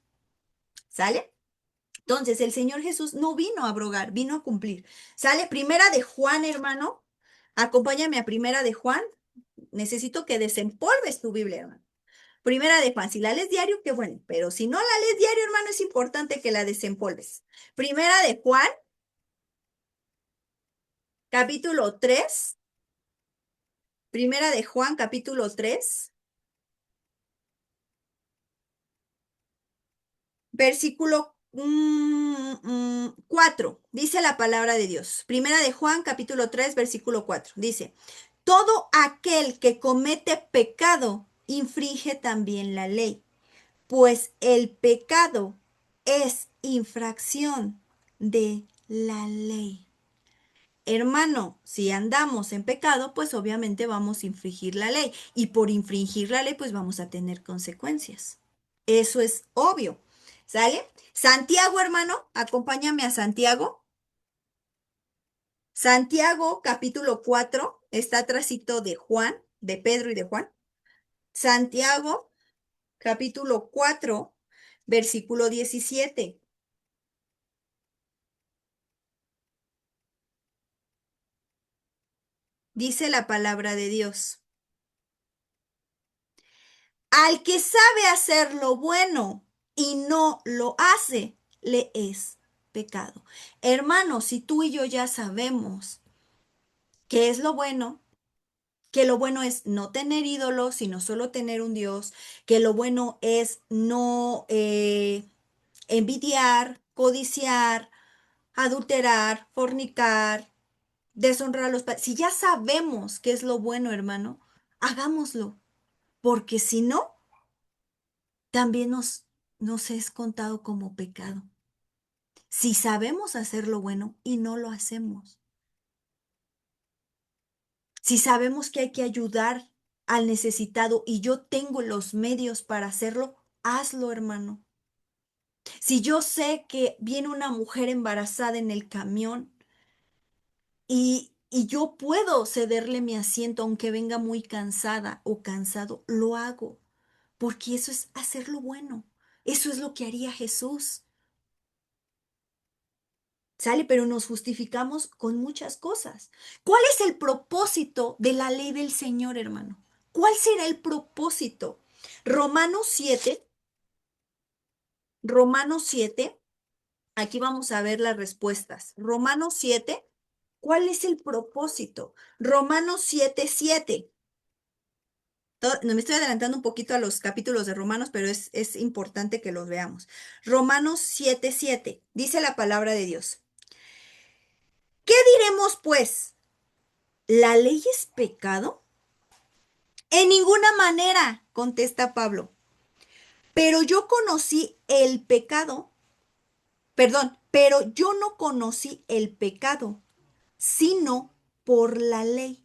¿Sale? Entonces, el Señor Jesús no vino a abrogar, vino a cumplir. ¿Sale? Primera de Juan, hermano. Acompáñame a Primera de Juan. Necesito que desempolves tu Biblia, hermano. Primera de Juan, si la lees diario, qué bueno, pero si no la lees diario, hermano, es importante que la desempolves. Primera de Juan, capítulo 3. Primera de Juan, capítulo 3, versículo 4. Dice la palabra de Dios. Primera de Juan, capítulo 3, versículo 4. Dice, todo aquel que comete pecado infringe también la ley, pues el pecado es infracción de la ley. Hermano, si andamos en pecado, pues obviamente vamos a infringir la ley. Y por infringir la ley, pues vamos a tener consecuencias. Eso es obvio. ¿Sale? Santiago, hermano, acompáñame a Santiago. Santiago, capítulo 4, está atrásito de Juan, de Pedro y de Juan. Santiago, capítulo 4, versículo 17. dice la palabra de Dios. Al que sabe hacer lo bueno y no lo hace, le es pecado. Hermanos, si tú y yo ya sabemos qué es lo bueno, que lo bueno es no tener ídolos, sino solo tener un Dios, que lo bueno es no envidiar, codiciar, adulterar, fornicar, deshonrar a los padres. Si ya sabemos qué es lo bueno, hermano, hagámoslo, porque si no, también nos es contado como pecado. Si sabemos hacer lo bueno y no lo hacemos, si sabemos que hay que ayudar al necesitado y yo tengo los medios para hacerlo, hazlo, hermano. Si yo sé que viene una mujer embarazada en el camión y yo puedo cederle mi asiento aunque venga muy cansada o cansado, lo hago, porque eso es hacer lo bueno. Eso es lo que haría Jesús. ¿Sale? Pero nos justificamos con muchas cosas. ¿Cuál es el propósito de la ley del Señor, hermano? ¿Cuál será el propósito? Romanos 7, Romanos 7, aquí vamos a ver las respuestas. Romanos 7, ¿cuál es el propósito? Romanos 7, 7. No, me estoy adelantando un poquito a los capítulos de Romanos, pero es importante que los veamos. Romanos 7, 7, dice la palabra de Dios. ¿Qué diremos pues? ¿La ley es pecado? En ninguna manera, contesta Pablo. Pero yo conocí el pecado, perdón, pero yo no conocí el pecado, sino por la ley.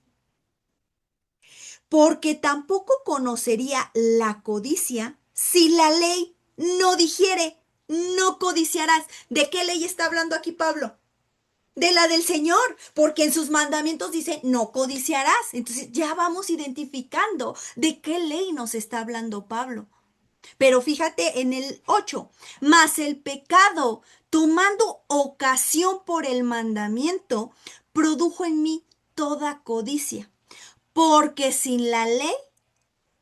Porque tampoco conocería la codicia si la ley no dijere, no codiciarás. ¿De qué ley está hablando aquí Pablo? De la del Señor, porque en sus mandamientos dice, no codiciarás. Entonces ya vamos identificando de qué ley nos está hablando Pablo. Pero fíjate en el 8, mas el pecado, tomando ocasión por el mandamiento, produjo en mí toda codicia, porque sin la ley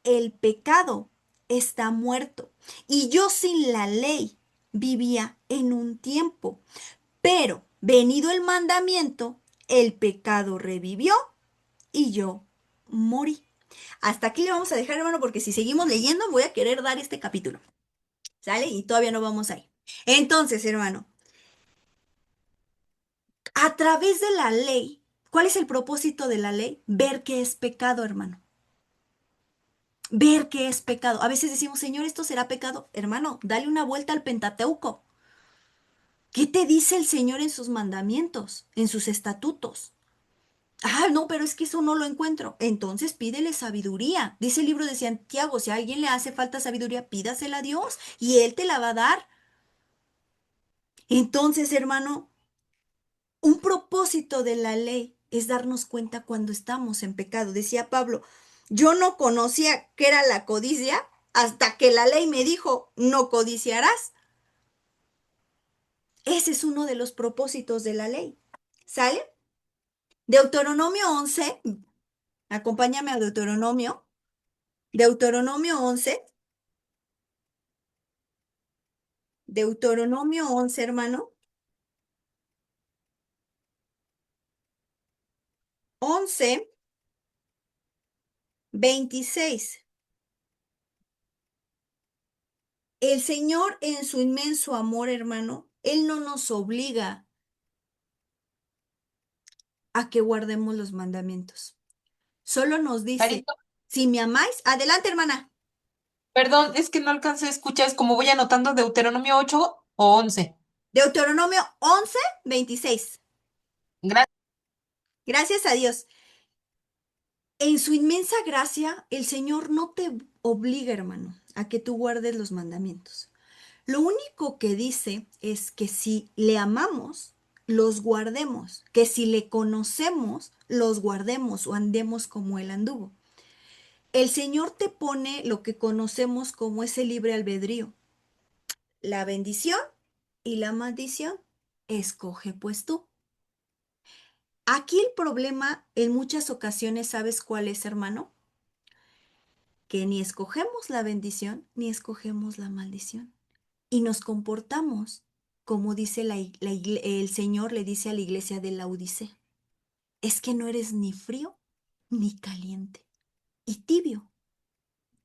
el pecado está muerto. Y yo sin la ley vivía en un tiempo. Pero venido el mandamiento, el pecado revivió y yo morí. Hasta aquí le vamos a dejar, hermano, porque si seguimos leyendo voy a querer dar este capítulo. ¿Sale? Y todavía no vamos ahí. Entonces, hermano, a través de la ley, ¿cuál es el propósito de la ley? Ver qué es pecado, hermano. Ver qué es pecado. A veces decimos, Señor, ¿esto será pecado? Hermano, dale una vuelta al Pentateuco. ¿Qué te dice el Señor en sus mandamientos, en sus estatutos? Ah, no, pero es que eso no lo encuentro. Entonces pídele sabiduría. Dice el libro de Santiago, si a alguien le hace falta sabiduría, pídasela a Dios y Él te la va a dar. Entonces, hermano, un propósito de la ley es darnos cuenta cuando estamos en pecado. Decía Pablo, yo no conocía qué era la codicia hasta que la ley me dijo, no codiciarás. Ese es uno de los propósitos de la ley. ¿Sale? Deuteronomio 11, acompáñame a Deuteronomio. Deuteronomio 11, Deuteronomio 11, hermano. 11, 26. El Señor en su inmenso amor, hermano, Él no nos obliga a que guardemos los mandamientos. Solo nos dice, Carito, si me amáis, adelante, hermana. perdón, es que no alcancé a escuchar, es como voy anotando Deuteronomio 8 o 11. Deuteronomio 11, 26. Gracias. Gracias a Dios. En su inmensa gracia, el Señor no te obliga, hermano, a que tú guardes los mandamientos. Lo único que dice es que si le amamos, los guardemos, que si le conocemos, los guardemos o andemos como él anduvo. El Señor te pone lo que conocemos como ese libre albedrío. La bendición y la maldición, escoge pues tú. Aquí el problema en muchas ocasiones, ¿sabes cuál es, hermano? Que ni escogemos la bendición ni escogemos la maldición. Y nos comportamos como dice el Señor le dice a la iglesia de la Odisea. Es que no eres ni frío ni caliente. Y tibio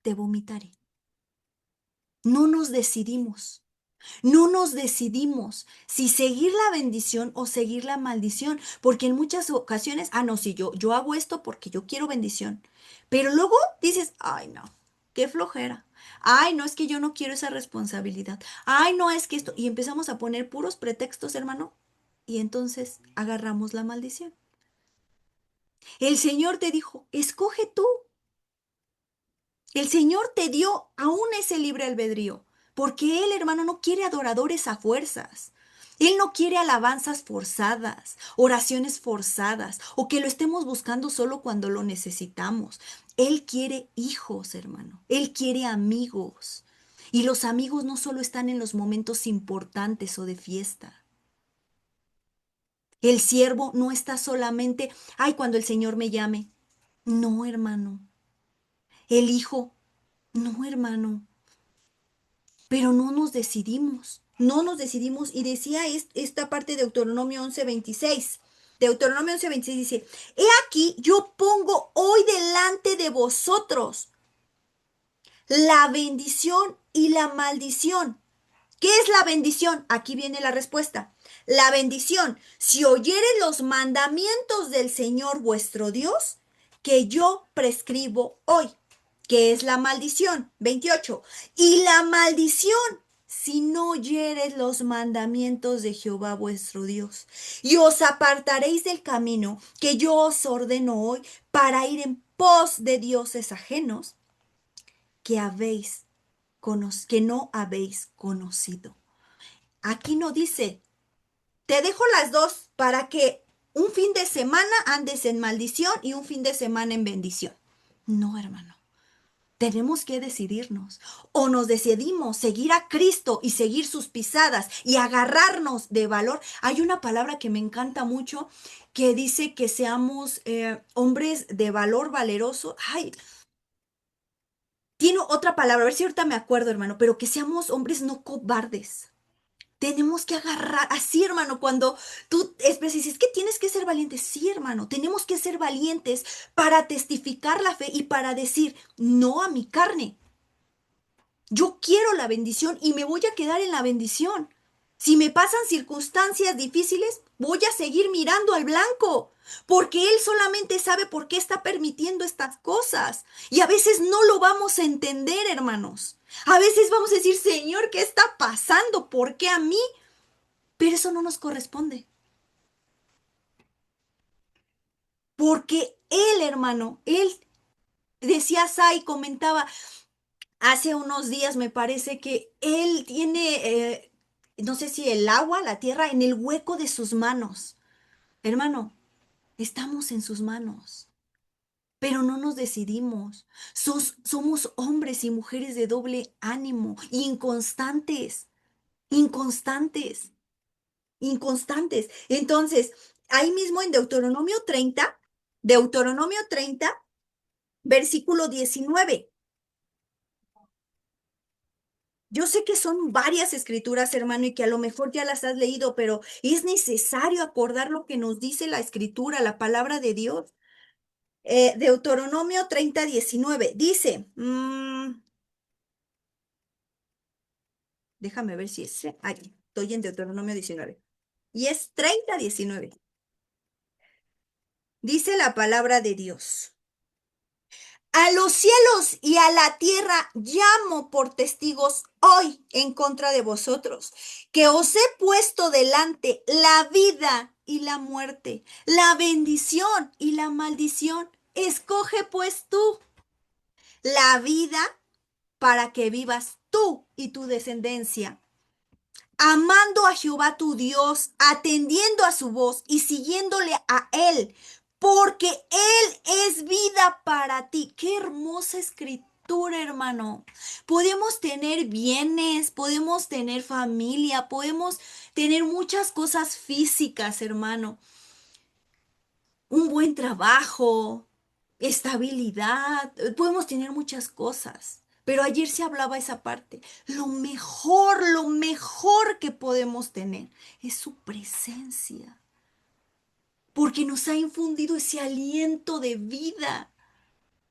te vomitaré. No nos decidimos. No nos decidimos si seguir la bendición o seguir la maldición, porque en muchas ocasiones, no, sí, yo hago esto porque yo quiero bendición, pero luego dices, ay, no, qué flojera, ay, no, es que yo no quiero esa responsabilidad, ay, no, es que esto, y empezamos a poner puros pretextos, hermano, y entonces agarramos la maldición. El Señor te dijo, escoge tú. El Señor te dio aún ese libre albedrío, porque Él, hermano, no quiere adoradores a fuerzas. Él no quiere alabanzas forzadas, oraciones forzadas, o que lo estemos buscando solo cuando lo necesitamos. Él quiere hijos, hermano. Él quiere amigos. Y los amigos no solo están en los momentos importantes o de fiesta. El siervo no está solamente, ay, cuando el Señor me llame. No, hermano. El hijo, no, hermano. Pero no nos decidimos, no nos decidimos. Y decía esta parte de Deuteronomio 11:26. Deuteronomio 11:26 dice, he aquí, yo pongo hoy delante de vosotros la bendición y la maldición. ¿Qué es la bendición? Aquí viene la respuesta. La bendición, si oyeres los mandamientos del Señor vuestro Dios, que yo prescribo hoy. ¿Qué es la maldición? 28. Y la maldición, si no oyeres los mandamientos de Jehová vuestro Dios, y os apartaréis del camino que yo os ordeno hoy para ir en pos de dioses ajenos que que no habéis conocido. Aquí no dice, te dejo las dos para que un fin de semana andes en maldición y un fin de semana en bendición. No, hermano. Tenemos que decidirnos. O nos decidimos seguir a Cristo y seguir sus pisadas y agarrarnos de valor. Hay una palabra que me encanta mucho que dice que seamos hombres de valor valeroso. Ay, tiene otra palabra, a ver si ahorita me acuerdo, hermano, pero que seamos hombres no cobardes. Tenemos que agarrar, así hermano, cuando tú dices, es que tienes que ser valiente, sí hermano, tenemos que ser valientes para testificar la fe y para decir no a mi carne. Yo quiero la bendición y me voy a quedar en la bendición. Si me pasan circunstancias difíciles, voy a seguir mirando al blanco, porque Él solamente sabe por qué está permitiendo estas cosas. Y a veces no lo vamos a entender, hermanos. A veces vamos a decir, Señor, ¿qué está pasando? ¿Por qué a mí? Pero eso no nos corresponde. Porque Él, hermano, Él decía Sai, comentaba, hace unos días me parece que él tiene, no sé si el agua, la tierra, en el hueco de sus manos. Hermano, estamos en sus manos, pero no nos decidimos. Somos hombres y mujeres de doble ánimo, inconstantes, inconstantes, inconstantes. Entonces, ahí mismo en Deuteronomio 30, versículo 19. Yo sé que son varias escrituras, hermano, y que a lo mejor ya las has leído, pero es necesario acordar lo que nos dice la escritura, la palabra de Dios. Deuteronomio 30:19 dice, déjame ver si es, ahí, estoy en Deuteronomio 19. Y es 30:19. Dice la palabra de Dios. A los cielos y a la tierra llamo por testigos hoy en contra de vosotros, que os he puesto delante la vida y la muerte, la bendición y la maldición. Escoge pues tú la vida para que vivas tú y tu descendencia, amando a Jehová tu Dios, atendiendo a su voz y siguiéndole a Él, porque Él es vida para ti. Qué hermosa escritura, hermano. Podemos tener bienes, podemos tener familia, podemos tener muchas cosas físicas, hermano. un buen trabajo, estabilidad, podemos tener muchas cosas. Pero ayer se hablaba esa parte. Lo mejor que podemos tener es su presencia, porque nos ha infundido ese aliento de vida.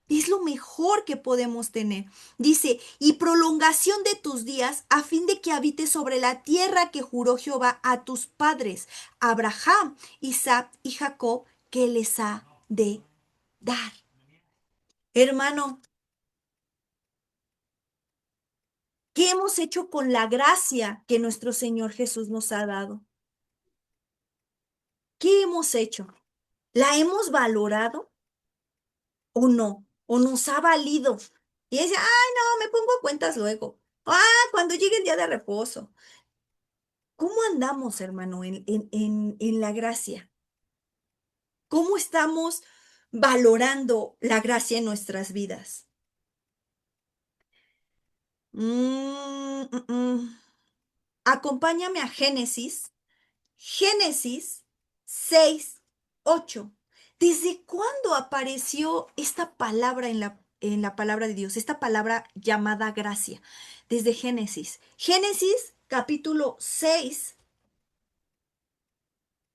Es lo mejor que podemos tener. Dice, y prolongación de tus días a fin de que habites sobre la tierra que juró Jehová a tus padres, Abraham, Isaac y Jacob, que les ha de dar. Hermano, ¿qué hemos hecho con la gracia que nuestro Señor Jesús nos ha dado? ¿Qué hemos hecho? ¿La hemos valorado o no? ¿O nos ha valido? Y dice, ay, no, me pongo a cuentas luego. Ah, cuando llegue el día de reposo. ¿Cómo andamos, hermano, en la gracia? ¿Cómo estamos valorando la gracia en nuestras vidas? Mm. Acompáñame a Génesis 6:8. ¿Desde cuándo apareció esta palabra en la palabra de Dios? Esta palabra llamada gracia. Desde Génesis. Génesis capítulo 6,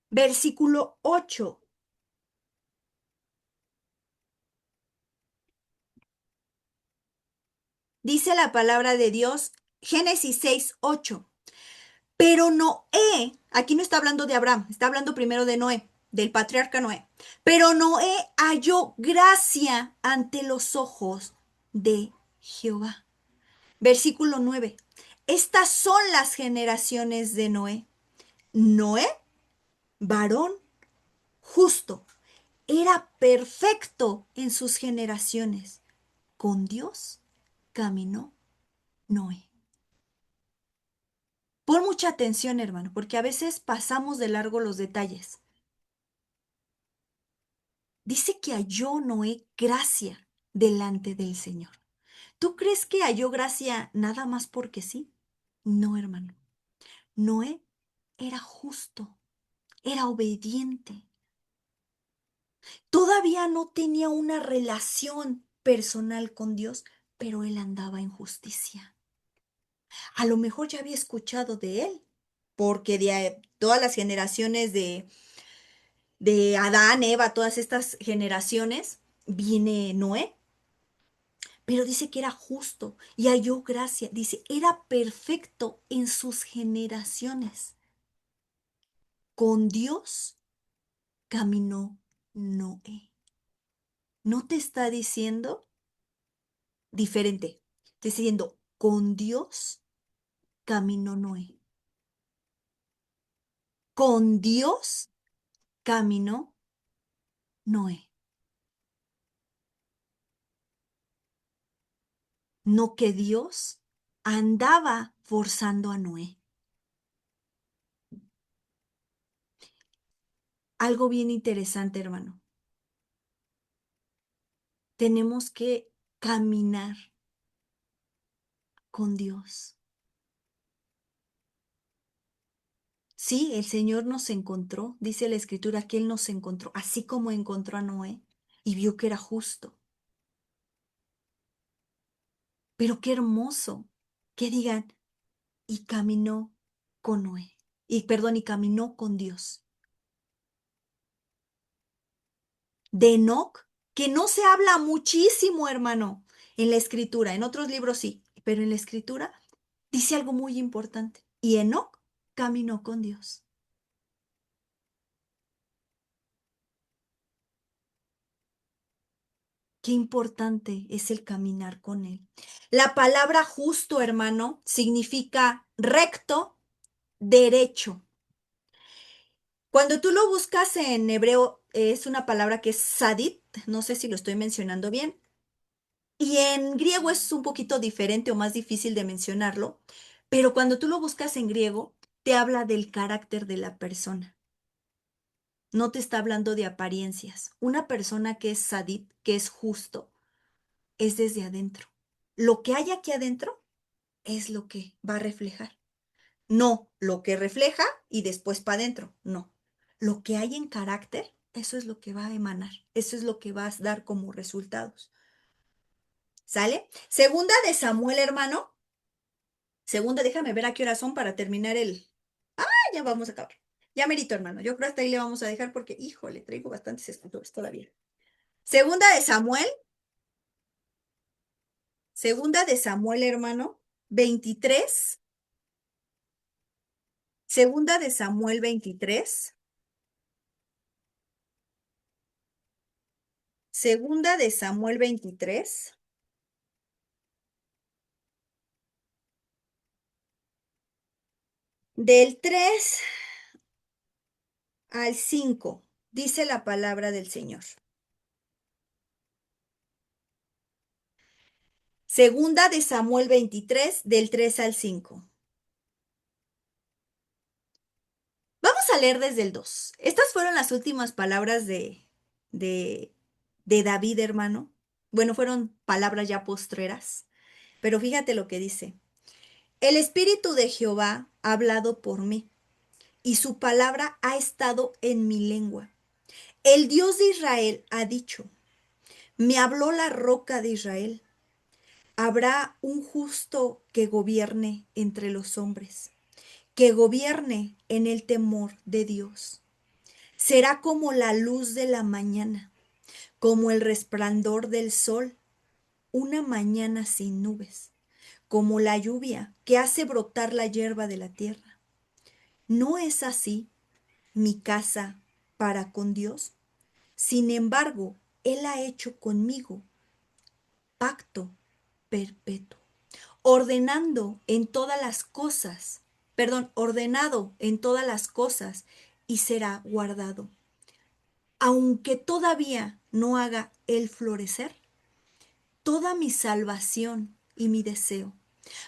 versículo 8. Dice la palabra de Dios, Génesis 6:8. Pero Noé, aquí no está hablando de Abraham, está hablando primero de Noé, del patriarca Noé. Pero Noé halló gracia ante los ojos de Jehová. Versículo 9. Estas son las generaciones de Noé. Noé, varón justo, era perfecto en sus generaciones. Con Dios caminó Noé. Pon mucha atención, hermano, porque a veces pasamos de largo los detalles. Dice que halló Noé gracia delante del Señor. ¿Tú crees que halló gracia nada más porque sí? No, hermano. Noé era justo, era obediente. Todavía no tenía una relación personal con Dios, pero él andaba en justicia. A lo mejor ya había escuchado de él, porque de todas las generaciones de Adán, Eva, todas estas generaciones, viene Noé. Pero dice que era justo y halló gracia. Dice, era perfecto en sus generaciones. Con Dios caminó Noé. No te está diciendo diferente. Te está diciendo, con Dios caminó Noé. Con Dios caminó Noé. No que Dios andaba forzando a Noé. Algo bien interesante, hermano. Tenemos que caminar con Dios. Sí, el Señor nos encontró, dice la Escritura que Él nos encontró, así como encontró a Noé y vio que era justo. Pero qué hermoso que digan, y caminó con Noé, y perdón, y caminó con Dios. De Enoc, que no se habla muchísimo, hermano, en la Escritura, en otros libros sí, pero en la Escritura dice algo muy importante. Y Enoc caminó con Dios. Qué importante es el caminar con Él. La palabra justo, hermano, significa recto, derecho. Cuando tú lo buscas en hebreo, es una palabra que es sadit, no sé si lo estoy mencionando bien, y en griego es un poquito diferente o más difícil de mencionarlo, pero cuando tú lo buscas en griego, te habla del carácter de la persona. No te está hablando de apariencias. Una persona que es sadit, que es justo, es desde adentro. Lo que hay aquí adentro es lo que va a reflejar. No lo que refleja y después para adentro. No. Lo que hay en carácter eso es lo que va a emanar, eso es lo que vas a dar como resultados. ¿Sale? Segunda de Samuel, hermano. Segunda, déjame ver a qué hora son para terminar el... Ah, ya vamos a acabar. Ya merito, hermano. Yo creo hasta ahí le vamos a dejar porque, híjole, traigo bastantes escritores todavía. Segunda de Samuel, segunda de Samuel, hermano, 23. Segunda de Samuel 23. Segunda de Samuel 23. Del 3 al 5 dice la palabra del Señor. Segunda de Samuel 23 del 3 al 5. Vamos a leer desde el 2. Estas fueron las últimas palabras de, de David, hermano. Bueno, fueron palabras ya postreras, pero fíjate lo que dice. El Espíritu de Jehová ha hablado por mí, y su palabra ha estado en mi lengua. El Dios de Israel ha dicho, me habló la roca de Israel. Habrá un justo que gobierne entre los hombres, que gobierne en el temor de Dios. Será como la luz de la mañana, como el resplandor del sol, una mañana sin nubes, como la lluvia que hace brotar la hierba de la tierra. ¿No es así mi casa para con Dios? Sin embargo, Él ha hecho conmigo pacto perpetuo, ordenando en todas las cosas, ordenado en todas las cosas y será guardado. Aunque todavía no haga Él florecer, toda mi salvación y mi deseo.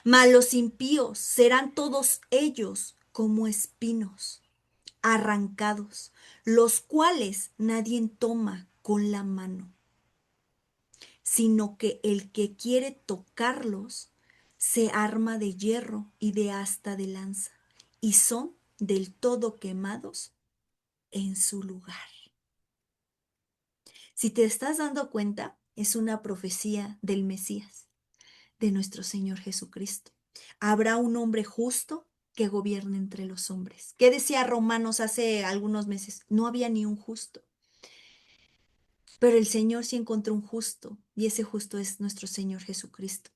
Mas los impíos serán todos ellos como espinos arrancados, los cuales nadie toma con la mano, sino que el que quiere tocarlos se arma de hierro y de asta de lanza, y son del todo quemados en su lugar. Si te estás dando cuenta, es una profecía del Mesías, de nuestro Señor Jesucristo. Habrá un hombre justo que gobierne entre los hombres. ¿Qué decía Romanos hace algunos meses? No había ni un justo. Pero el Señor sí encontró un justo, y ese justo es nuestro Señor Jesucristo.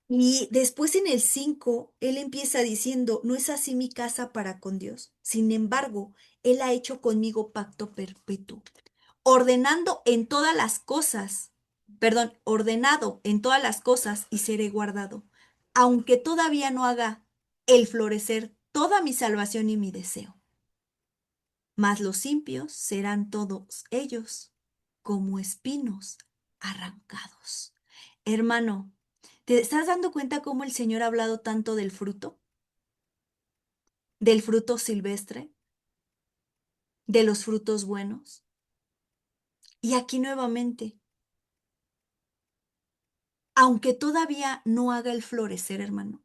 Y después en el 5 Él empieza diciendo, no es así mi casa para con Dios. Sin embargo, Él ha hecho conmigo pacto perpetuo, ordenando en todas las cosas, ordenado en todas las cosas y seré guardado, aunque todavía no haga el florecer toda mi salvación y mi deseo. Mas los impios serán todos ellos como espinos arrancados. Hermano, ¿te estás dando cuenta cómo el Señor ha hablado tanto del fruto silvestre, de los frutos buenos? Y aquí nuevamente, aunque todavía no haga el florecer, hermano,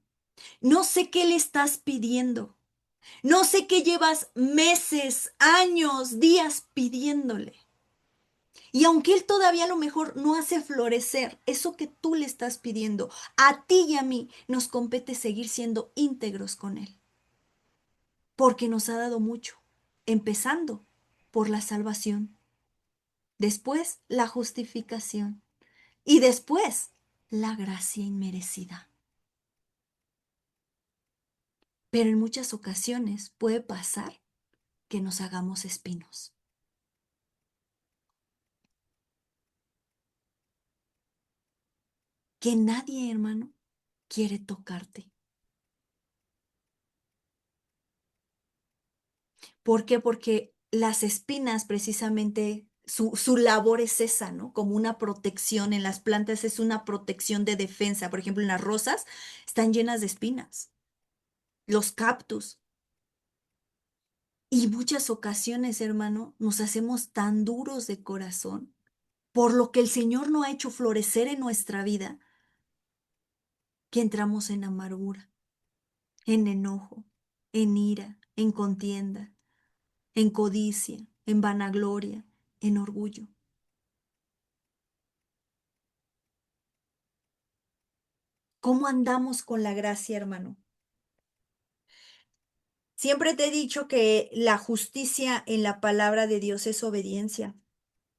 no sé qué le estás pidiendo, no sé qué llevas meses, años, días pidiéndole. Y aunque Él todavía a lo mejor no hace florecer eso que tú le estás pidiendo, a ti y a mí nos compete seguir siendo íntegros con Él, porque nos ha dado mucho, empezando por la salvación, después la justificación y después la gracia inmerecida. Pero en muchas ocasiones puede pasar que nos hagamos espinos. Que nadie, hermano, quiere tocarte. ¿Por qué? Porque las espinas precisamente, su labor es esa, ¿no? Como una protección en las plantas, es una protección de defensa. Por ejemplo, en las rosas están llenas de espinas, los cactus. Y muchas ocasiones, hermano, nos hacemos tan duros de corazón por lo que el Señor no ha hecho florecer en nuestra vida, que entramos en amargura, en enojo, en ira, en contienda, en codicia, en vanagloria, en orgullo. ¿Cómo andamos con la gracia, hermano? Siempre te he dicho que la justicia en la palabra de Dios es obediencia.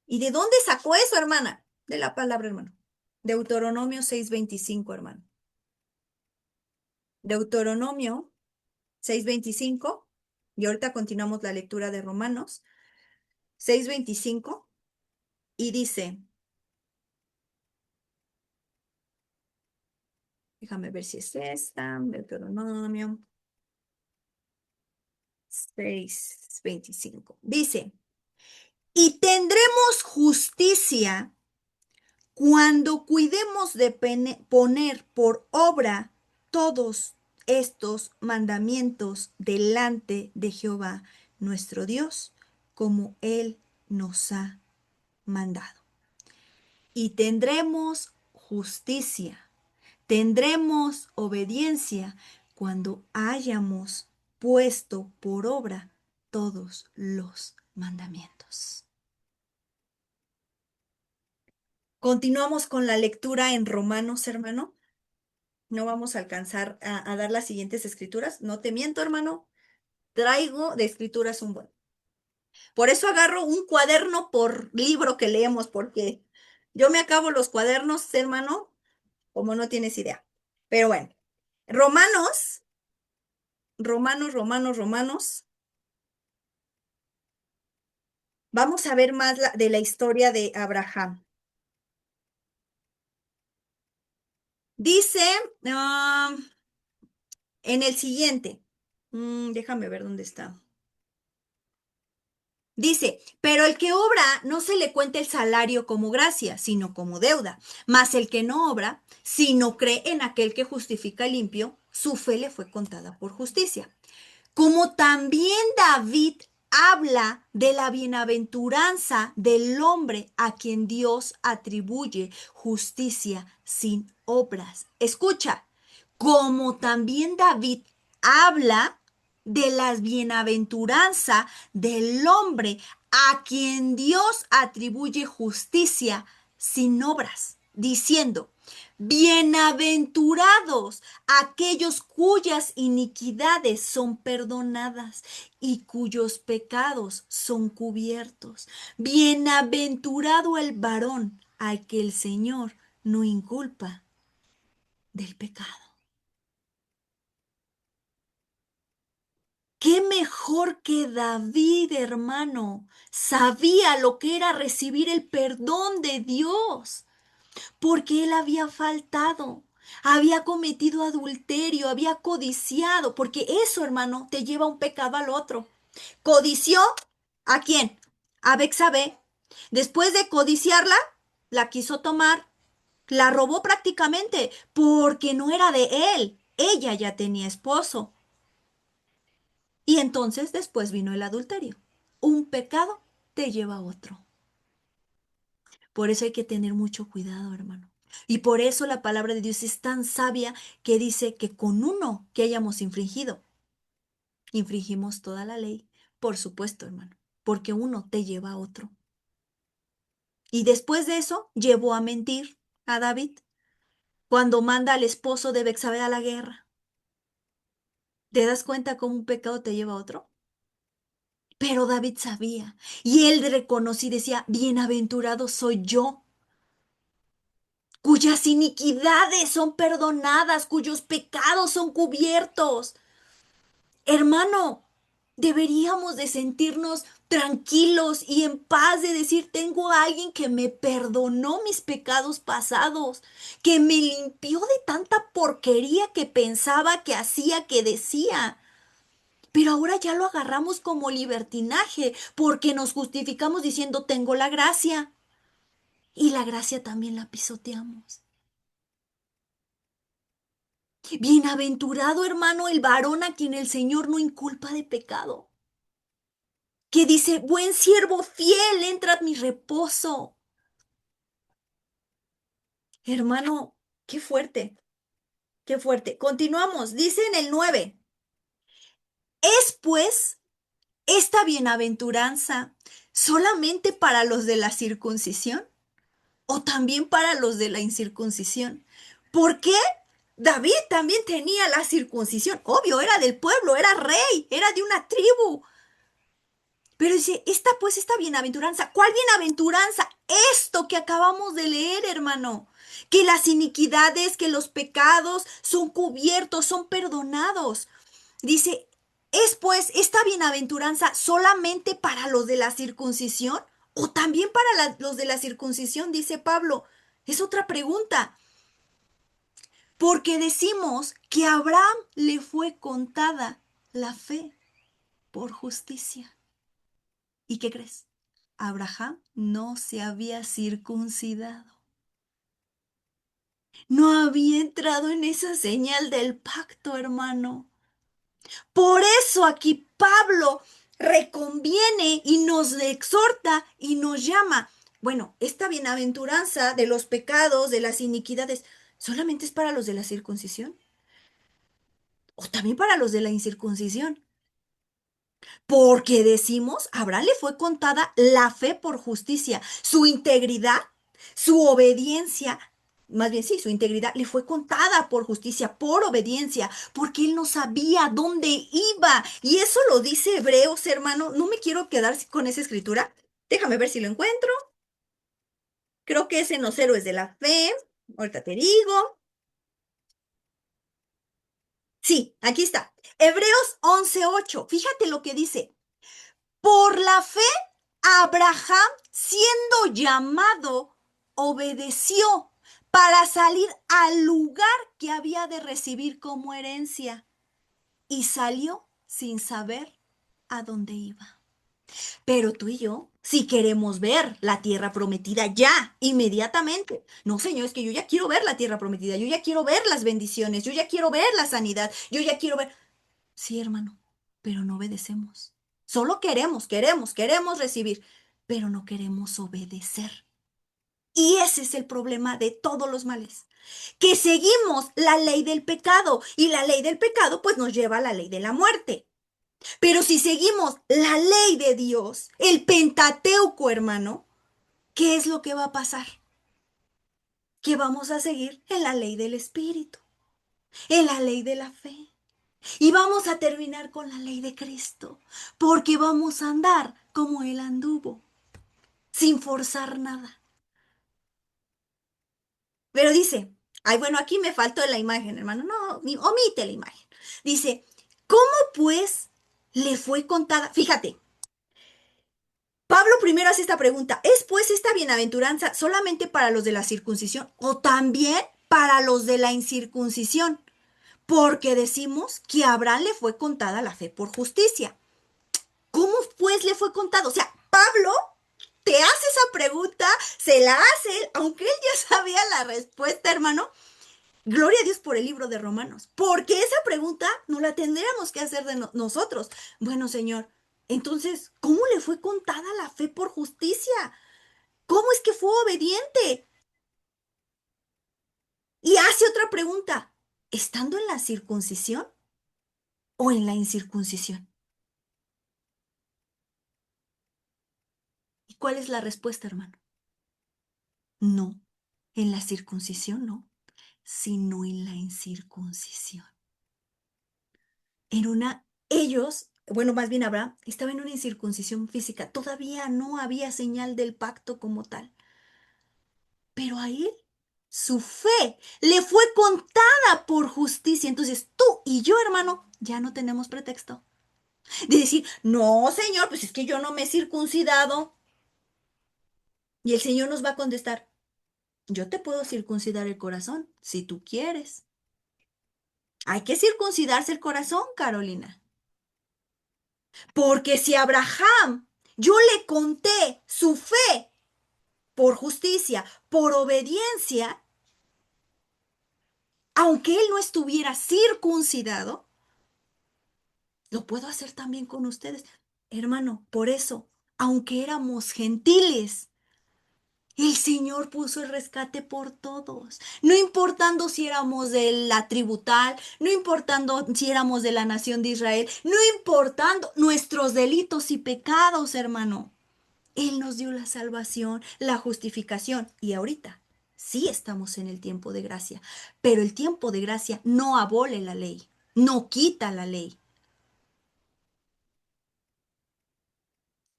¿Y de dónde sacó eso, hermana? De la palabra, hermano. Deuteronomio 6:25, hermano. Deuteronomio 6:25. Y ahorita continuamos la lectura de Romanos 6:25. Y dice, déjame ver si es esta, Deuteronomio 6:25. Dice, y tendremos justicia cuando cuidemos de poner por obra todos estos mandamientos delante de Jehová nuestro Dios, como Él nos ha mandado. Y tendremos justicia, tendremos obediencia cuando hayamos puesto por obra todos los mandamientos. Continuamos con la lectura en Romanos, hermano. No vamos a alcanzar a dar las siguientes escrituras. No te miento, hermano. Traigo de escrituras un buen. Por eso agarro un cuaderno por libro que leemos, porque yo me acabo los cuadernos, hermano, como no tienes idea. Pero bueno, Romanos, Romanos. Vamos a ver más de la historia de Abraham. Dice en el siguiente, déjame ver dónde está. Dice, pero el que obra no se le cuenta el salario como gracia, sino como deuda. Mas el que no obra, si no cree en aquel que justifica limpio, su fe le fue contada por justicia. Como también David habla de la bienaventuranza del hombre a quien Dios atribuye justicia sin obras. Escucha, como también David habla de la bienaventuranza del hombre a quien Dios atribuye justicia sin obras, diciendo, bienaventurados aquellos cuyas iniquidades son perdonadas y cuyos pecados son cubiertos. Bienaventurado el varón al que el Señor no inculpa del pecado. ¿Qué mejor que David, hermano? Sabía lo que era recibir el perdón de Dios, porque él había faltado, había cometido adulterio, había codiciado, porque eso, hermano, te lleva un pecado al otro. ¿Codició a quién? A Bexabé. Después de codiciarla, la quiso tomar, la robó prácticamente, porque no era de él. Ella ya tenía esposo. Y entonces después vino el adulterio. Un pecado te lleva a otro. Por eso hay que tener mucho cuidado, hermano. Y por eso la palabra de Dios es tan sabia que dice que con uno que hayamos infringido, infringimos toda la ley. Por supuesto, hermano, porque uno te lleva a otro. Y después de eso, llevó a mentir a David cuando manda al esposo de Bexabe a la guerra. ¿Te das cuenta cómo un pecado te lleva a otro? Pero David sabía y él reconocía y decía, bienaventurado soy yo, cuyas iniquidades son perdonadas, cuyos pecados son cubiertos. Hermano, deberíamos de sentirnos tranquilos y en paz de decir, tengo a alguien que me perdonó mis pecados pasados, que me limpió de tanta porquería que pensaba, que hacía, que decía. Pero ahora ya lo agarramos como libertinaje porque nos justificamos diciendo, tengo la gracia. Y la gracia también la pisoteamos. Bienaventurado, hermano, el varón a quien el Señor no inculpa de pecado. Que dice, buen siervo fiel, entra a mi reposo. Hermano, qué fuerte, qué fuerte. Continuamos, dice en el 9. Es pues esta bienaventuranza solamente para los de la circuncisión o también para los de la incircuncisión. ¿Por qué? David también tenía la circuncisión. Obvio, era del pueblo, era rey, era de una tribu. Pero dice, esta bienaventuranza, ¿cuál bienaventuranza? Esto que acabamos de leer, hermano, que las iniquidades, que los pecados son cubiertos, son perdonados. Dice, ¿es pues esta bienaventuranza solamente para los de la circuncisión o también para los de la circuncisión? Dice Pablo. Es otra pregunta, porque decimos que a Abraham le fue contada la fe por justicia. ¿Y qué crees? Abraham no se había circuncidado. No había entrado en esa señal del pacto, hermano. Por eso aquí Pablo reconviene y nos exhorta y nos llama. Bueno, esta bienaventuranza de los pecados, de las iniquidades, ¿solamente es para los de la circuncisión? ¿O también para los de la incircuncisión? Porque decimos, a Abraham le fue contada la fe por justicia, su integridad, su obediencia, más bien sí, su integridad le fue contada por justicia, por obediencia, porque él no sabía dónde iba. Y eso lo dice Hebreos, hermano. No me quiero quedar con esa escritura. Déjame ver si lo encuentro. Creo que es en los héroes de la fe. Ahorita te digo. Sí, aquí está. Hebreos 11:8. Fíjate lo que dice. Por la fe, Abraham, siendo llamado, obedeció para salir al lugar que había de recibir como herencia y salió sin saber a dónde iba. Pero tú y yo, si queremos ver la tierra prometida ya, inmediatamente. No, Señor, es que yo ya quiero ver la tierra prometida, yo ya quiero ver las bendiciones, yo ya quiero ver la sanidad, yo ya quiero ver... Sí, hermano, pero no obedecemos. Solo queremos recibir, pero no queremos obedecer. Y ese es el problema de todos los males, que seguimos la ley del pecado y la ley del pecado pues nos lleva a la ley de la muerte. Pero si seguimos la ley de Dios, el Pentateuco, hermano, ¿qué es lo que va a pasar? Que vamos a seguir en la ley del Espíritu, en la ley de la fe. Y vamos a terminar con la ley de Cristo, porque vamos a andar como Él anduvo, sin forzar nada. Pero dice, ay, bueno, aquí me faltó la imagen, hermano, no, omite la imagen. Dice, ¿cómo pues le fue contada? Fíjate, Pablo primero hace esta pregunta, ¿es pues esta bienaventuranza solamente para los de la circuncisión o también para los de la incircuncisión? Porque decimos que a Abraham le fue contada la fe por justicia. ¿Cómo pues le fue contado? O sea, Pablo te hace esa pregunta, se la hace él, aunque él ya sabía la respuesta, hermano. Gloria a Dios por el libro de Romanos, porque esa pregunta no la tendríamos que hacer de nosotros. Bueno, Señor, entonces, ¿cómo le fue contada la fe por justicia? ¿Cómo es que fue obediente? Y hace otra pregunta, ¿estando en la circuncisión o en la incircuncisión? ¿Y cuál es la respuesta, hermano? No, en la circuncisión no, sino en la incircuncisión. En una, ellos, bueno, más bien Abraham, estaba en una incircuncisión física. Todavía no había señal del pacto como tal. Pero a él, su fe le fue contada por justicia. Entonces, tú y yo, hermano, ya no tenemos pretexto de decir, no, Señor, pues es que yo no me he circuncidado. Y el Señor nos va a contestar, yo te puedo circuncidar el corazón si tú quieres. Hay que circuncidarse el corazón, Carolina. Porque si a Abraham yo le conté su fe por justicia, por obediencia, aunque él no estuviera circuncidado, lo puedo hacer también con ustedes. Hermano, por eso, aunque éramos gentiles, El Señor puso el rescate por todos, no importando si éramos de la tribu tal, no importando si éramos de la nación de Israel, no importando nuestros delitos y pecados, hermano. Él nos dio la salvación, la justificación y ahorita sí estamos en el tiempo de gracia, pero el tiempo de gracia no abole la ley, no quita la ley.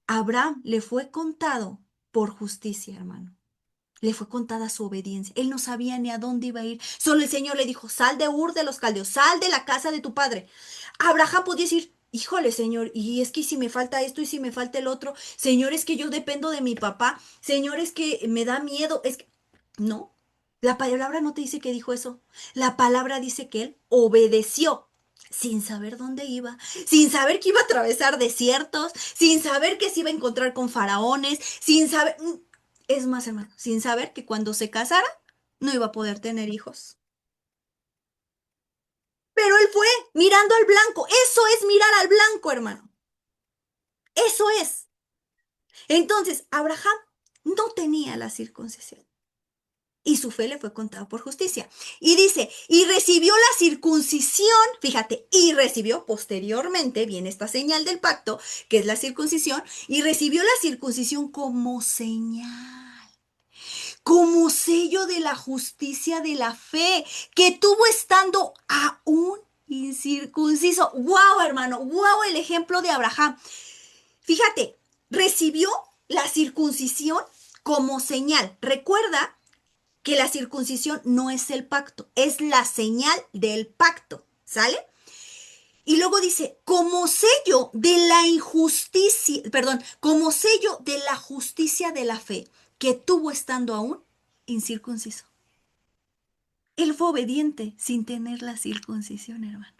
A Abraham le fue contado por justicia, hermano. Le fue contada su obediencia. Él no sabía ni a dónde iba a ir. Solo el Señor le dijo, sal de Ur de los Caldeos, sal de la casa de tu padre. Abraham podía decir, híjole, Señor, y es que si me falta esto y si me falta el otro, Señor, es que yo dependo de mi papá, Señor, es que me da miedo, es que... No, la palabra no te dice que dijo eso. La palabra dice que él obedeció sin saber dónde iba, sin saber que iba a atravesar desiertos, sin saber que se iba a encontrar con faraones, sin saber... Es más, hermano, sin saber que cuando se casara no iba a poder tener hijos. Pero él fue mirando al blanco. Eso es mirar al blanco, hermano. Eso es. Entonces, Abraham no tenía la circuncisión. Y su fe le fue contada por justicia. Y dice, y recibió la circuncisión, fíjate, y recibió posteriormente, viene esta señal del pacto, que es la circuncisión, y recibió la circuncisión como señal, como sello de la justicia de la fe que tuvo estando aún incircunciso. ¡Wow, hermano! ¡Wow, el ejemplo de Abraham! Fíjate, recibió la circuncisión como señal. Recuerda que la circuncisión no es el pacto, es la señal del pacto, ¿sale? Y luego dice, como sello de la injusticia, perdón, como sello de la justicia de la fe que tuvo estando aún incircunciso. Él fue obediente sin tener la circuncisión, hermano.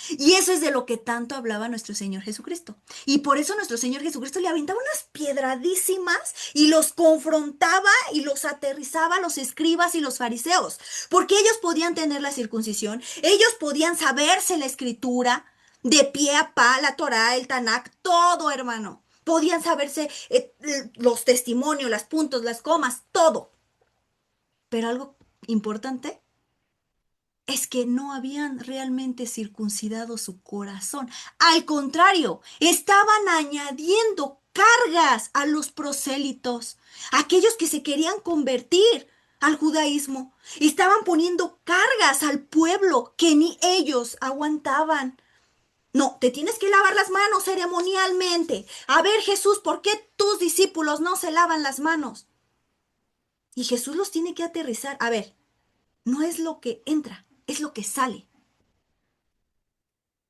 Y eso es de lo que tanto hablaba nuestro Señor Jesucristo. Y por eso nuestro Señor Jesucristo le aventaba unas piedradísimas y los confrontaba y los aterrizaba a los escribas y los fariseos. Porque ellos podían tener la circuncisión, ellos podían saberse la escritura de pie a pa, la Torá, el Tanakh, todo, hermano. Podían saberse los testimonios, las puntos, las comas, todo. Pero algo importante es que no habían realmente circuncidado su corazón. Al contrario, estaban añadiendo cargas a los prosélitos, aquellos que se querían convertir al judaísmo. Estaban poniendo cargas al pueblo que ni ellos aguantaban. No, te tienes que lavar las manos ceremonialmente. A ver, Jesús, ¿por qué tus discípulos no se lavan las manos? Y Jesús los tiene que aterrizar. A ver, no es lo que entra, es lo que sale.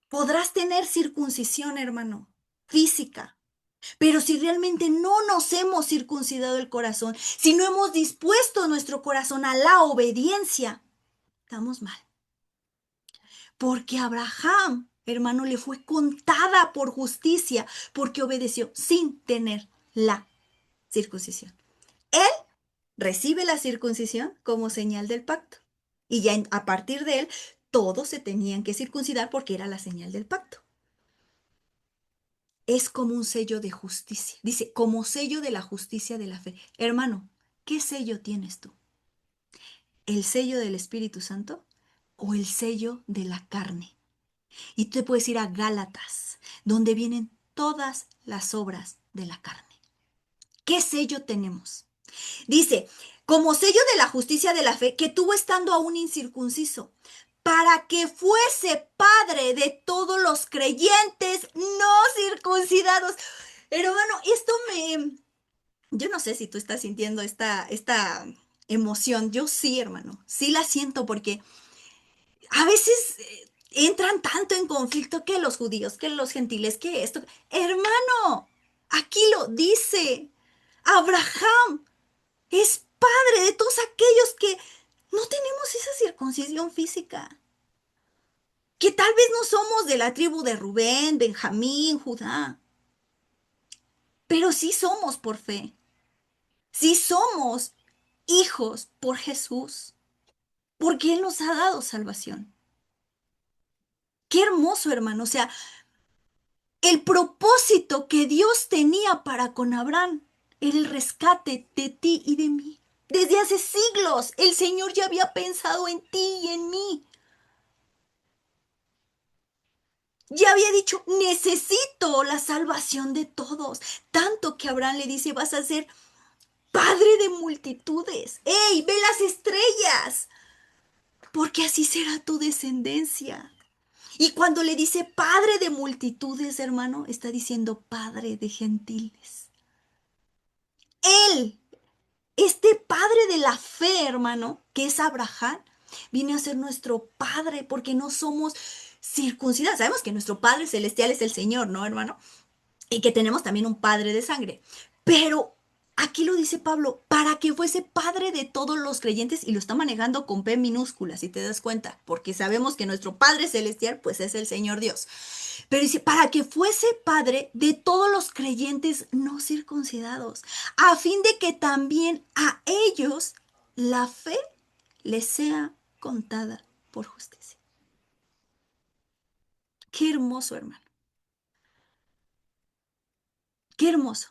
Podrás tener circuncisión, hermano, física, pero si realmente no nos hemos circuncidado el corazón, si no hemos dispuesto nuestro corazón a la obediencia, estamos mal. Porque Abraham, hermano, le fue contada por justicia porque obedeció sin tener la circuncisión. Él recibe la circuncisión como señal del pacto. Y ya a partir de él, todos se tenían que circuncidar porque era la señal del pacto. Es como un sello de justicia. Dice, como sello de la justicia de la fe. Hermano, ¿qué sello tienes tú? ¿El sello del Espíritu Santo o el sello de la carne? Y tú te puedes ir a Gálatas, donde vienen todas las obras de la carne. ¿Qué sello tenemos? Dice, como sello de la justicia de la fe que tuvo estando aún incircunciso, para que fuese padre de todos los creyentes no circuncidados. Hermano, yo no sé si tú estás sintiendo esta emoción. Yo sí, hermano, sí la siento porque a veces entran tanto en conflicto que los judíos, que los gentiles, que esto. Hermano, aquí lo dice. Abraham es padre de todos aquellos que no tenemos esa circuncisión física. Que tal vez no somos de la tribu de Rubén, Benjamín, Judá, pero sí somos por fe. Sí somos hijos por Jesús, porque Él nos ha dado salvación. Qué hermoso, hermano. O sea, el propósito que Dios tenía para con Abraham. era el rescate de ti y de mí. Desde hace siglos el Señor ya había pensado en ti y en mí. Ya había dicho, necesito la salvación de todos. Tanto que Abraham le dice, vas a ser padre de multitudes. ¡Ey, ve las estrellas! Porque así será tu descendencia. Y cuando le dice padre de multitudes, hermano, está diciendo padre de gentiles. Él, este padre de la fe, hermano, que es Abraham, viene a ser nuestro padre porque no somos circuncidados. Sabemos que nuestro Padre Celestial es el Señor, ¿no, hermano? Y que tenemos también un padre de sangre. Pero aquí lo dice Pablo, para que fuese padre de todos los creyentes, y lo está manejando con P minúscula, si te das cuenta, porque sabemos que nuestro Padre Celestial, pues es el Señor Dios. Pero dice, para que fuese padre de todos los creyentes no circuncidados, a fin de que también a ellos la fe les sea contada por justicia. Qué hermoso, hermano. Qué hermoso.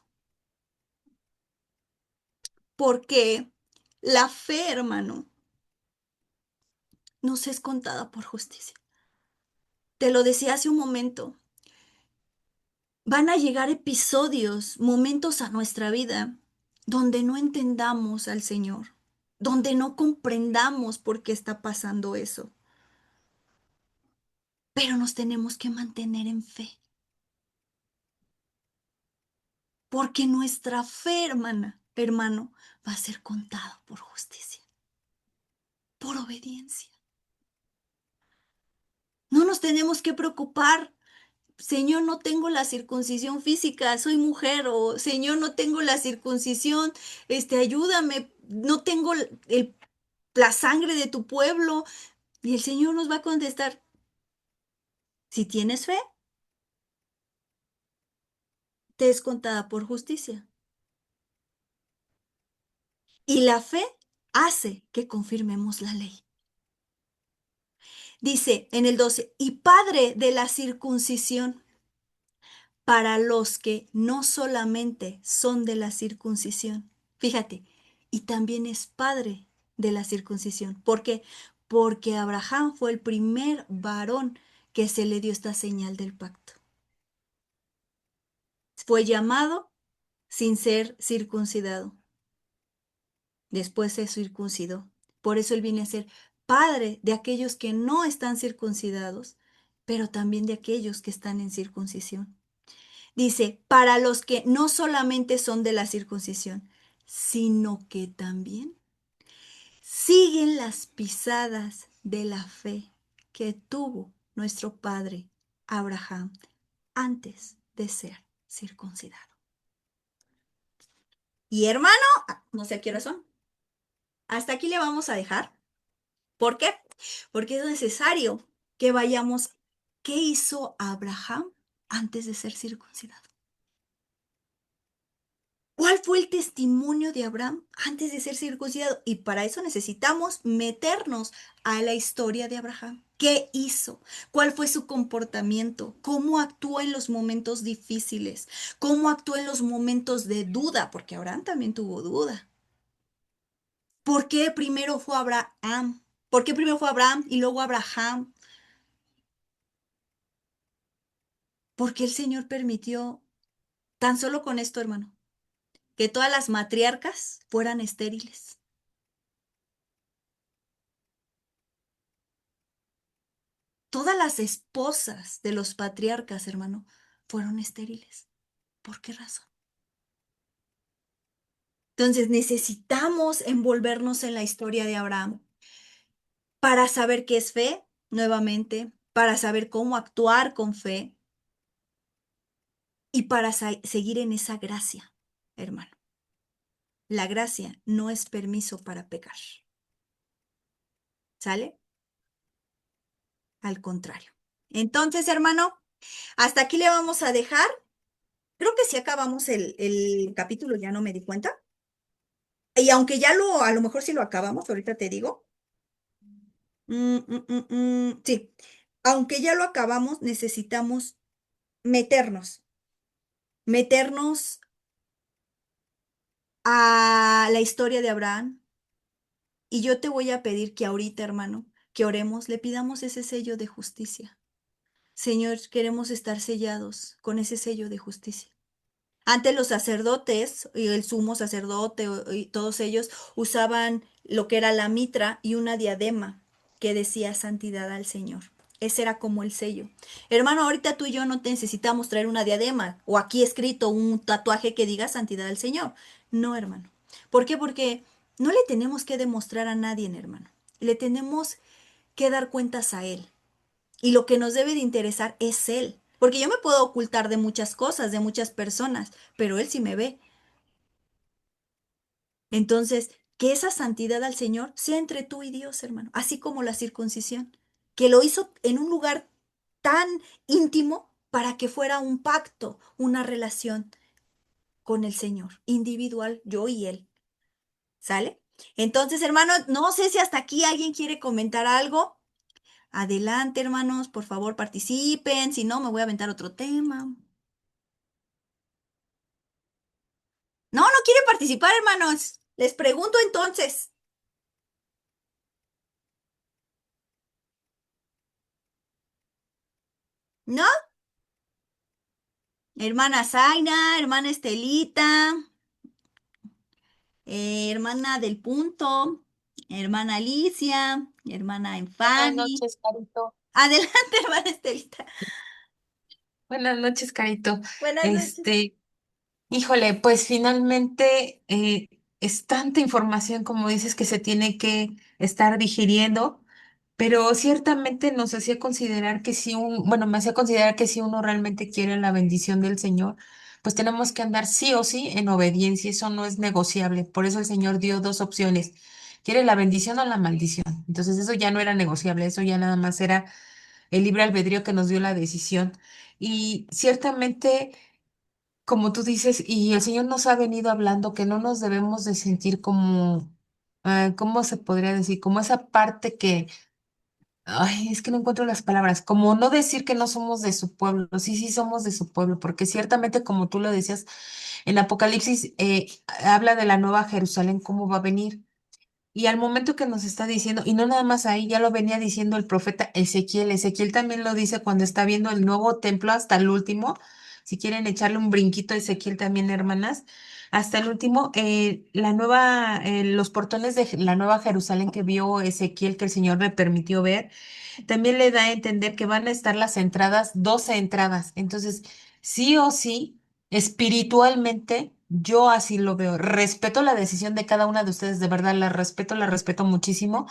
Porque la fe, hermano, nos es contada por justicia. Te lo decía hace un momento, van a llegar episodios, momentos a nuestra vida donde no entendamos al Señor, donde no comprendamos por qué está pasando eso, pero nos tenemos que mantener en fe, porque nuestra fe, hermana, hermano, va a ser contada por justicia, por obediencia. No nos tenemos que preocupar. Señor, no tengo la circuncisión física, soy mujer, o Señor, no tengo la circuncisión, ayúdame, no tengo la sangre de tu pueblo. Y el Señor nos va a contestar, si tienes fe, te es contada por justicia. Y la fe hace que confirmemos la ley. Dice en el 12, y padre de la circuncisión para los que no solamente son de la circuncisión. Fíjate, y también es padre de la circuncisión. ¿Por qué? Porque Abraham fue el primer varón que se le dio esta señal del pacto. Fue llamado sin ser circuncidado. Después se circuncidó. Por eso él viene a ser padre de aquellos que no están circuncidados, pero también de aquellos que están en circuncisión. Dice, para los que no solamente son de la circuncisión, sino que también siguen las pisadas de la fe que tuvo nuestro padre Abraham antes de ser circuncidado. Y hermano, no sé a qué hora son. Hasta aquí le vamos a dejar. ¿Por qué? Porque es necesario que vayamos. ¿Qué hizo Abraham antes de ser circuncidado? ¿Cuál fue el testimonio de Abraham antes de ser circuncidado? Y para eso necesitamos meternos a la historia de Abraham. ¿Qué hizo? ¿Cuál fue su comportamiento? ¿Cómo actuó en los momentos difíciles? ¿Cómo actuó en los momentos de duda? Porque Abraham también tuvo duda. ¿Por qué primero fue Abraham? ¿Por qué primero fue Abraham y luego Abraham? Porque el Señor permitió, tan solo con esto, hermano, que todas las matriarcas fueran estériles. Todas las esposas de los patriarcas, hermano, fueron estériles. ¿Por qué razón? Entonces necesitamos envolvernos en la historia de Abraham para saber qué es fe, nuevamente, para saber cómo actuar con fe y para seguir en esa gracia, hermano. La gracia no es permiso para pecar. ¿Sale? Al contrario. Entonces, hermano, hasta aquí le vamos a dejar. Creo que si acabamos el capítulo, ya no me di cuenta. Y aunque a lo mejor sí lo acabamos, ahorita te digo. Sí, aunque ya lo acabamos, necesitamos meternos, meternos a la historia de Abraham. Y yo te voy a pedir que ahorita, hermano, que oremos, le pidamos ese sello de justicia. Señor, queremos estar sellados con ese sello de justicia. Antes los sacerdotes y el sumo sacerdote y todos ellos usaban lo que era la mitra y una diadema que decía santidad al Señor. Ese era como el sello. Hermano, ahorita tú y yo no necesitamos traer una diadema o aquí escrito un tatuaje que diga santidad al Señor. No, hermano. ¿Por qué? Porque no le tenemos que demostrar a nadie, hermano. Le tenemos que dar cuentas a Él. Y lo que nos debe de interesar es Él. Porque yo me puedo ocultar de muchas cosas, de muchas personas, pero Él sí me ve. Entonces, que esa santidad al Señor sea entre tú y Dios, hermano, así como la circuncisión, que lo hizo en un lugar tan íntimo para que fuera un pacto, una relación con el Señor, individual, yo y Él. ¿Sale? Entonces, hermanos, no sé si hasta aquí alguien quiere comentar algo. Adelante, hermanos, por favor, participen. Si no, me voy a aventar otro tema. No, no quiere participar, hermanos. Les pregunto entonces. ¿No? Hermana Zaina, hermana Estelita, hermana del Punto, hermana Alicia, hermana Buenas Enfani. noches, Carito. Adelante, hermana Estelita. Buenas noches, Carito. Buenas noches. Este, Híjole, pues finalmente es tanta información como dices que se tiene que estar digiriendo, pero ciertamente nos hacía considerar que si bueno, me hacía considerar que si uno realmente quiere la bendición del Señor, pues tenemos que andar sí o sí en obediencia, eso no es negociable. Por eso el Señor dio dos opciones, ¿quiere la bendición o la maldición? Entonces eso ya no era negociable, eso ya nada más era el libre albedrío que nos dio la decisión. Y ciertamente como tú dices, y el Señor nos ha venido hablando que no nos debemos de sentir como, ¿cómo se podría decir? Como esa parte que, ay, es que no encuentro las palabras, como no decir que no somos de su pueblo, sí, sí somos de su pueblo, porque ciertamente como tú lo decías, en Apocalipsis habla de la nueva Jerusalén, cómo va a venir. Y al momento que nos está diciendo, y no nada más ahí, ya lo venía diciendo el profeta Ezequiel. Ezequiel también lo dice cuando está viendo el nuevo templo hasta el último. Si quieren echarle un brinquito a Ezequiel también, hermanas, hasta el último, los portones de la nueva Jerusalén que vio Ezequiel, que el Señor le permitió ver también le da a entender que van a estar las entradas, 12 entradas. Entonces, sí o sí, espiritualmente, yo así lo veo. Respeto la decisión de cada una de ustedes, de verdad, la respeto muchísimo,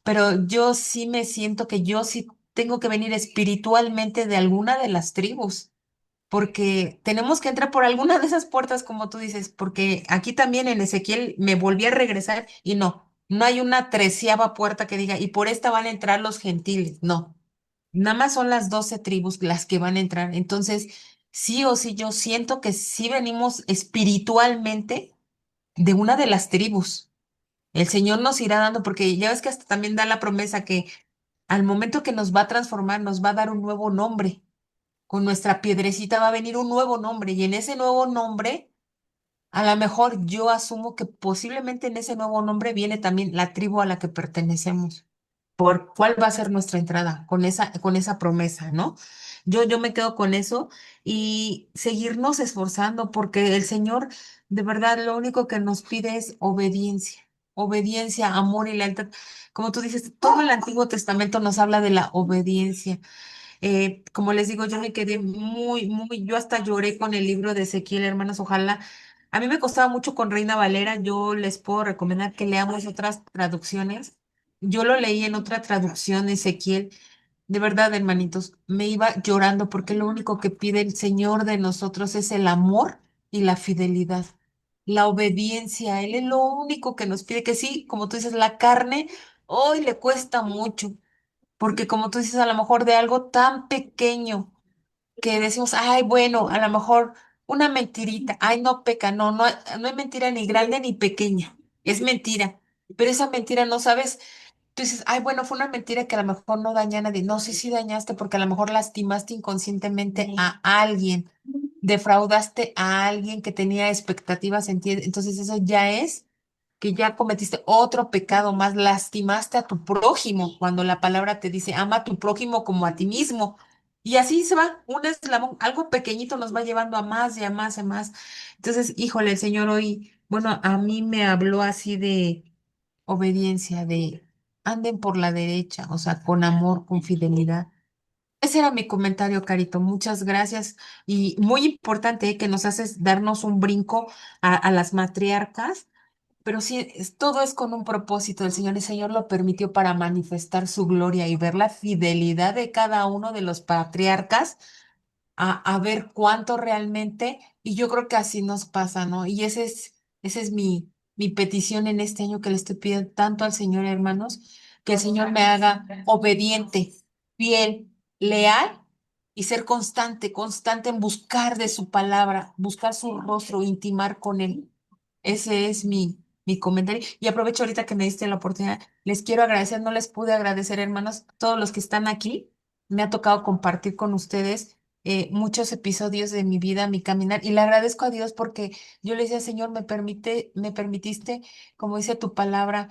pero yo sí me siento que yo sí tengo que venir espiritualmente de alguna de las tribus. Porque tenemos que entrar por alguna de esas puertas, como tú dices, porque aquí también en Ezequiel me volví a regresar y no, no hay una treceava puerta que diga, y por esta van a entrar los gentiles, no, nada más son las 12 tribus las que van a entrar. Entonces, sí o sí, yo siento que sí venimos espiritualmente de una de las tribus. El Señor nos irá dando, porque ya ves que hasta también da la promesa que al momento que nos va a transformar, nos va a dar un nuevo nombre. Con nuestra piedrecita va a venir un nuevo nombre y en ese nuevo nombre, a lo mejor yo asumo que posiblemente en ese nuevo nombre viene también la tribu a la que pertenecemos. ¿Por cuál va a ser nuestra entrada con esa promesa, ¿no? Yo me quedo con eso y seguirnos esforzando porque el Señor de verdad lo único que nos pide es obediencia, obediencia, amor y lealtad. Como tú dices, todo el Antiguo Testamento nos habla de la obediencia. Como les digo, yo me quedé yo hasta lloré con el libro de Ezequiel, hermanas, ojalá. A mí me costaba mucho con Reina Valera, yo les puedo recomendar que leamos otras traducciones. Yo lo leí en otra traducción, Ezequiel. De verdad, hermanitos, me iba llorando porque lo único que pide el Señor de nosotros es el amor y la fidelidad, la obediencia. Él es lo único que nos pide, que sí, como tú dices, la carne hoy le cuesta mucho. Porque como tú dices, a lo mejor de algo tan pequeño que decimos, ay, bueno, a lo mejor una mentirita, ay, no peca, no, no hay mentira ni grande ni pequeña, es mentira. Pero esa mentira no sabes, tú dices, ay, bueno, fue una mentira que a lo mejor no daña a nadie. No, sí, sí dañaste porque a lo mejor lastimaste inconscientemente a alguien. defraudaste a alguien que tenía expectativas en ti. Entonces eso ya es que ya cometiste otro pecado más, lastimaste a tu prójimo, cuando la palabra te dice, ama a tu prójimo como a ti mismo. Y así se va, un eslabón, algo pequeñito nos va llevando a más y a más y a más. Entonces, híjole, el Señor hoy, bueno, a mí me habló así de obediencia, de anden por la derecha, o sea, con amor, con fidelidad. Ese era mi comentario, Carito. Muchas gracias. Y muy importante, que nos haces darnos un brinco a las matriarcas, pero sí, todo es con un propósito. El Señor lo permitió para manifestar su gloria y ver la fidelidad de cada uno de los patriarcas a ver cuánto realmente, y yo creo que así nos pasa, ¿no? Y ese es mi petición en este año que le estoy pidiendo tanto al Señor, hermanos, que el Señor me haga obediente, fiel, leal y ser constante, constante en buscar de su palabra, buscar su rostro, intimar con Él. Ese es mi comentario. Y aprovecho ahorita que me diste la oportunidad, les quiero agradecer, no les pude agradecer, hermanos, todos los que están aquí. Me ha tocado compartir con ustedes muchos episodios de mi vida, mi caminar, y le agradezco a Dios porque yo le decía, Señor, me permitiste, como dice tu palabra,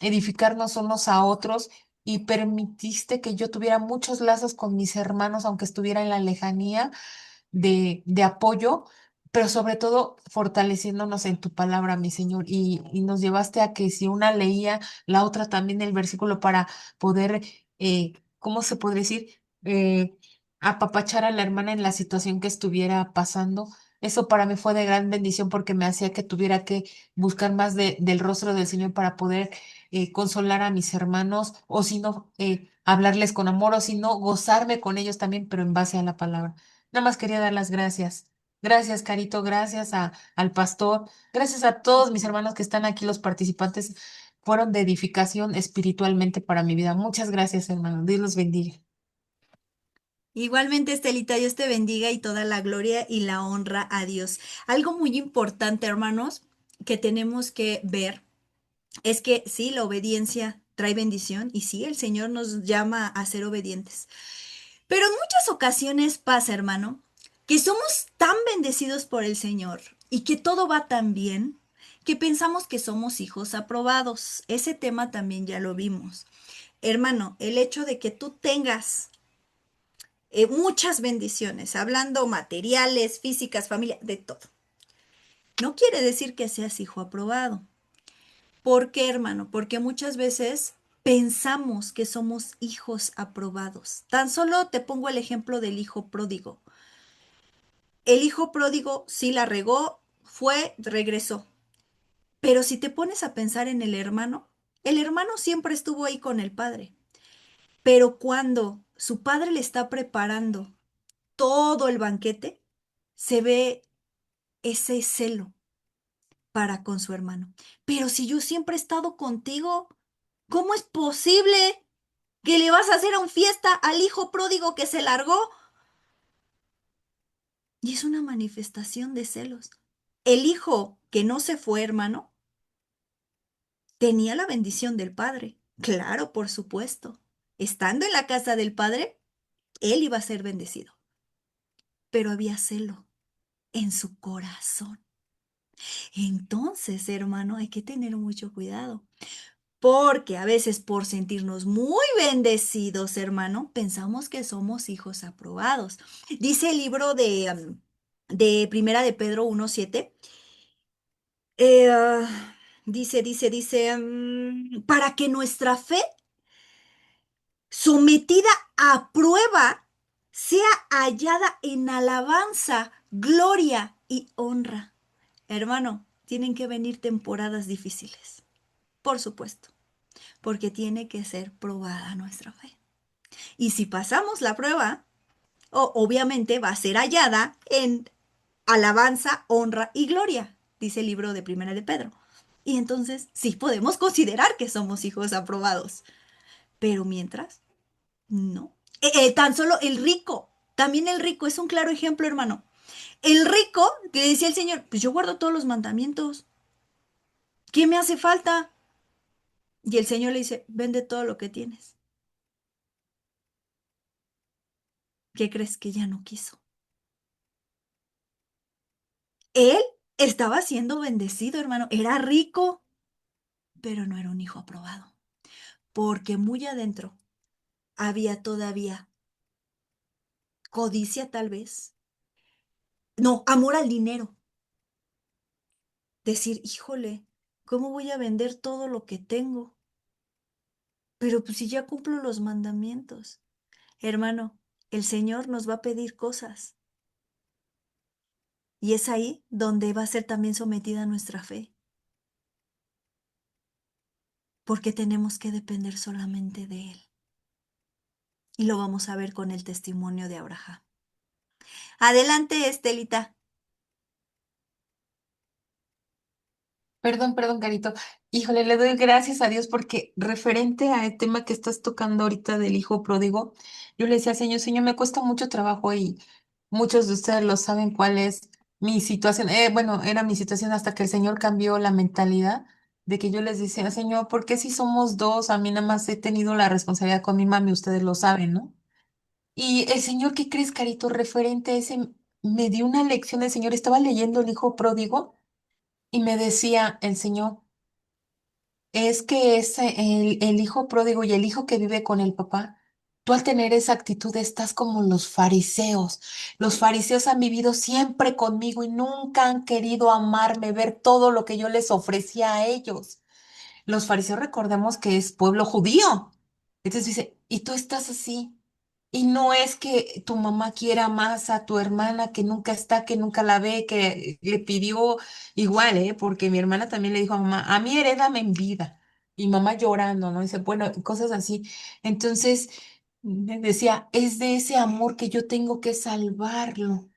edificarnos unos a otros y permitiste que yo tuviera muchos lazos con mis hermanos, aunque estuviera en la lejanía de apoyo, pero sobre todo fortaleciéndonos en tu palabra, mi Señor, y nos llevaste a que si una leía, la otra también el versículo para poder, ¿cómo se podría decir? Apapachar a la hermana en la situación que estuviera pasando. Eso para mí fue de gran bendición porque me hacía que tuviera que buscar más del rostro del Señor para poder consolar a mis hermanos, o si no, hablarles con amor, o si no, gozarme con ellos también, pero en base a la palabra. Nada más quería dar las gracias. Gracias, Carito, gracias al pastor, gracias a todos mis hermanos que están aquí, los participantes fueron de edificación espiritualmente para mi vida. Muchas gracias, hermano. Dios los bendiga. Igualmente, Estelita, Dios te bendiga y toda la gloria y la honra a Dios. Algo muy importante, hermanos, que tenemos que ver es que sí, la obediencia trae bendición y sí, el Señor nos llama a ser obedientes. Pero en muchas ocasiones pasa, hermano, que somos tan bendecidos por el Señor y que todo va tan bien que pensamos que somos hijos aprobados. Ese tema también ya lo vimos. Hermano, el hecho de que tú tengas muchas bendiciones, hablando materiales, físicas, familia, de todo, no quiere decir que seas hijo aprobado. ¿Por qué, hermano? Porque muchas veces pensamos que somos hijos aprobados. Tan solo te pongo el ejemplo del hijo pródigo. El hijo pródigo sí la regó, fue, regresó. Pero si te pones a pensar en el hermano siempre estuvo ahí con el padre. Pero cuando su padre le está preparando todo el banquete, se ve ese celo para con su hermano. Pero si yo siempre he estado contigo, ¿cómo es posible que le vas a hacer una fiesta al hijo pródigo que se largó? Y es una manifestación de celos. El hijo que no se fue, hermano, tenía la bendición del padre. Claro, por supuesto. Estando en la casa del padre, él iba a ser bendecido. Pero había celo en su corazón. Entonces, hermano, hay que tener mucho cuidado. Porque a veces por sentirnos muy bendecidos, hermano, pensamos que somos hijos aprobados. Dice el libro de Primera de Pedro 1:7. eh, ah, para que nuestra fe sometida a prueba sea hallada en alabanza, gloria y honra. Hermano, tienen que venir temporadas difíciles, por supuesto, porque tiene que ser probada nuestra fe. Y si pasamos la prueba, obviamente va a ser hallada en alabanza, honra y gloria, dice el libro de Primera de Pedro. Y entonces sí podemos considerar que somos hijos aprobados. Pero mientras, no. Tan solo el rico, también el rico es un claro ejemplo, hermano. El rico que decía el Señor, pues yo guardo todos los mandamientos. ¿Qué me hace falta? Y el Señor le dice, vende todo lo que tienes. ¿Qué crees que ya no quiso? Él estaba siendo bendecido, hermano. Era rico, pero no era un hijo aprobado, porque muy adentro había todavía codicia tal vez. No, amor al dinero. Decir, híjole, ¿cómo voy a vender todo lo que tengo? Pero pues si ya cumplo los mandamientos. Hermano, el Señor nos va a pedir cosas y es ahí donde va a ser también sometida nuestra fe, porque tenemos que depender solamente de Él. Y lo vamos a ver con el testimonio de Abraham. Adelante, Estelita. Perdón, Carito. Híjole, le doy gracias a Dios porque referente al tema que estás tocando ahorita del hijo pródigo, yo le decía, Señor, me cuesta mucho trabajo y muchos de ustedes lo saben cuál es mi situación. Bueno, era mi situación hasta que el Señor cambió la mentalidad de que yo les decía, Señor, ¿por qué si somos dos? A mí nada más he tenido la responsabilidad con mi mami, ustedes lo saben, ¿no? Y el Señor, ¿qué crees, Carito? Referente a ese, me dio una lección el Señor. Estaba leyendo el hijo pródigo y me decía el Señor. Es que el hijo pródigo y el hijo que vive con el papá, tú al tener esa actitud estás como los fariseos. Los fariseos han vivido siempre conmigo y nunca han querido amarme, ver todo lo que yo les ofrecía a ellos. Los fariseos recordemos que es pueblo judío. Entonces dice, y tú estás así. Y no es que tu mamá quiera más a tu hermana que nunca está, que nunca la ve, que le pidió igual, ¿eh? Porque mi hermana también le dijo a mamá, a mí herédame en vida. Y mamá llorando, ¿no? Dice, bueno, cosas así. Entonces, me decía, es de ese amor que yo tengo que salvarlo.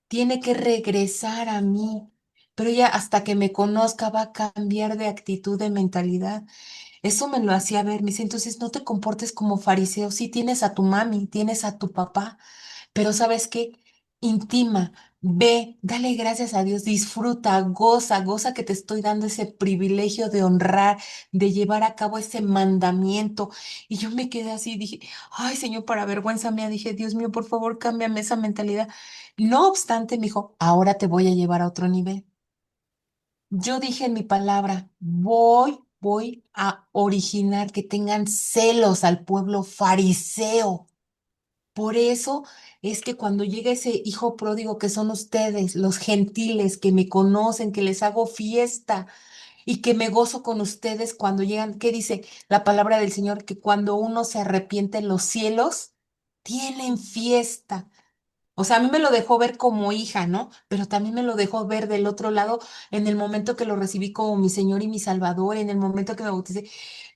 Tiene que regresar a mí. Pero ella hasta que me conozca va a cambiar de actitud, de mentalidad. Eso me lo hacía ver, me dice, entonces no te comportes como fariseo, sí tienes a tu mami, tienes a tu papá, pero ¿sabes qué? Intima, ve, dale gracias a Dios, disfruta, goza que te estoy dando ese privilegio de honrar, de llevar a cabo ese mandamiento. Y yo me quedé así, dije, ay Señor, para vergüenza mía, dije, Dios mío, por favor, cámbiame esa mentalidad. No obstante, me dijo, ahora te voy a llevar a otro nivel. Yo dije en mi palabra, voy a originar que tengan celos al pueblo fariseo. Por eso es que cuando llega ese hijo pródigo que son ustedes, los gentiles que me conocen, que les hago fiesta y que me gozo con ustedes cuando llegan, ¿qué dice la palabra del Señor? Que cuando uno se arrepiente, los cielos tienen fiesta. O sea, a mí me lo dejó ver como hija, ¿no? Pero también me lo dejó ver del otro lado en el momento que lo recibí como mi Señor y mi Salvador, en el momento que me bauticé,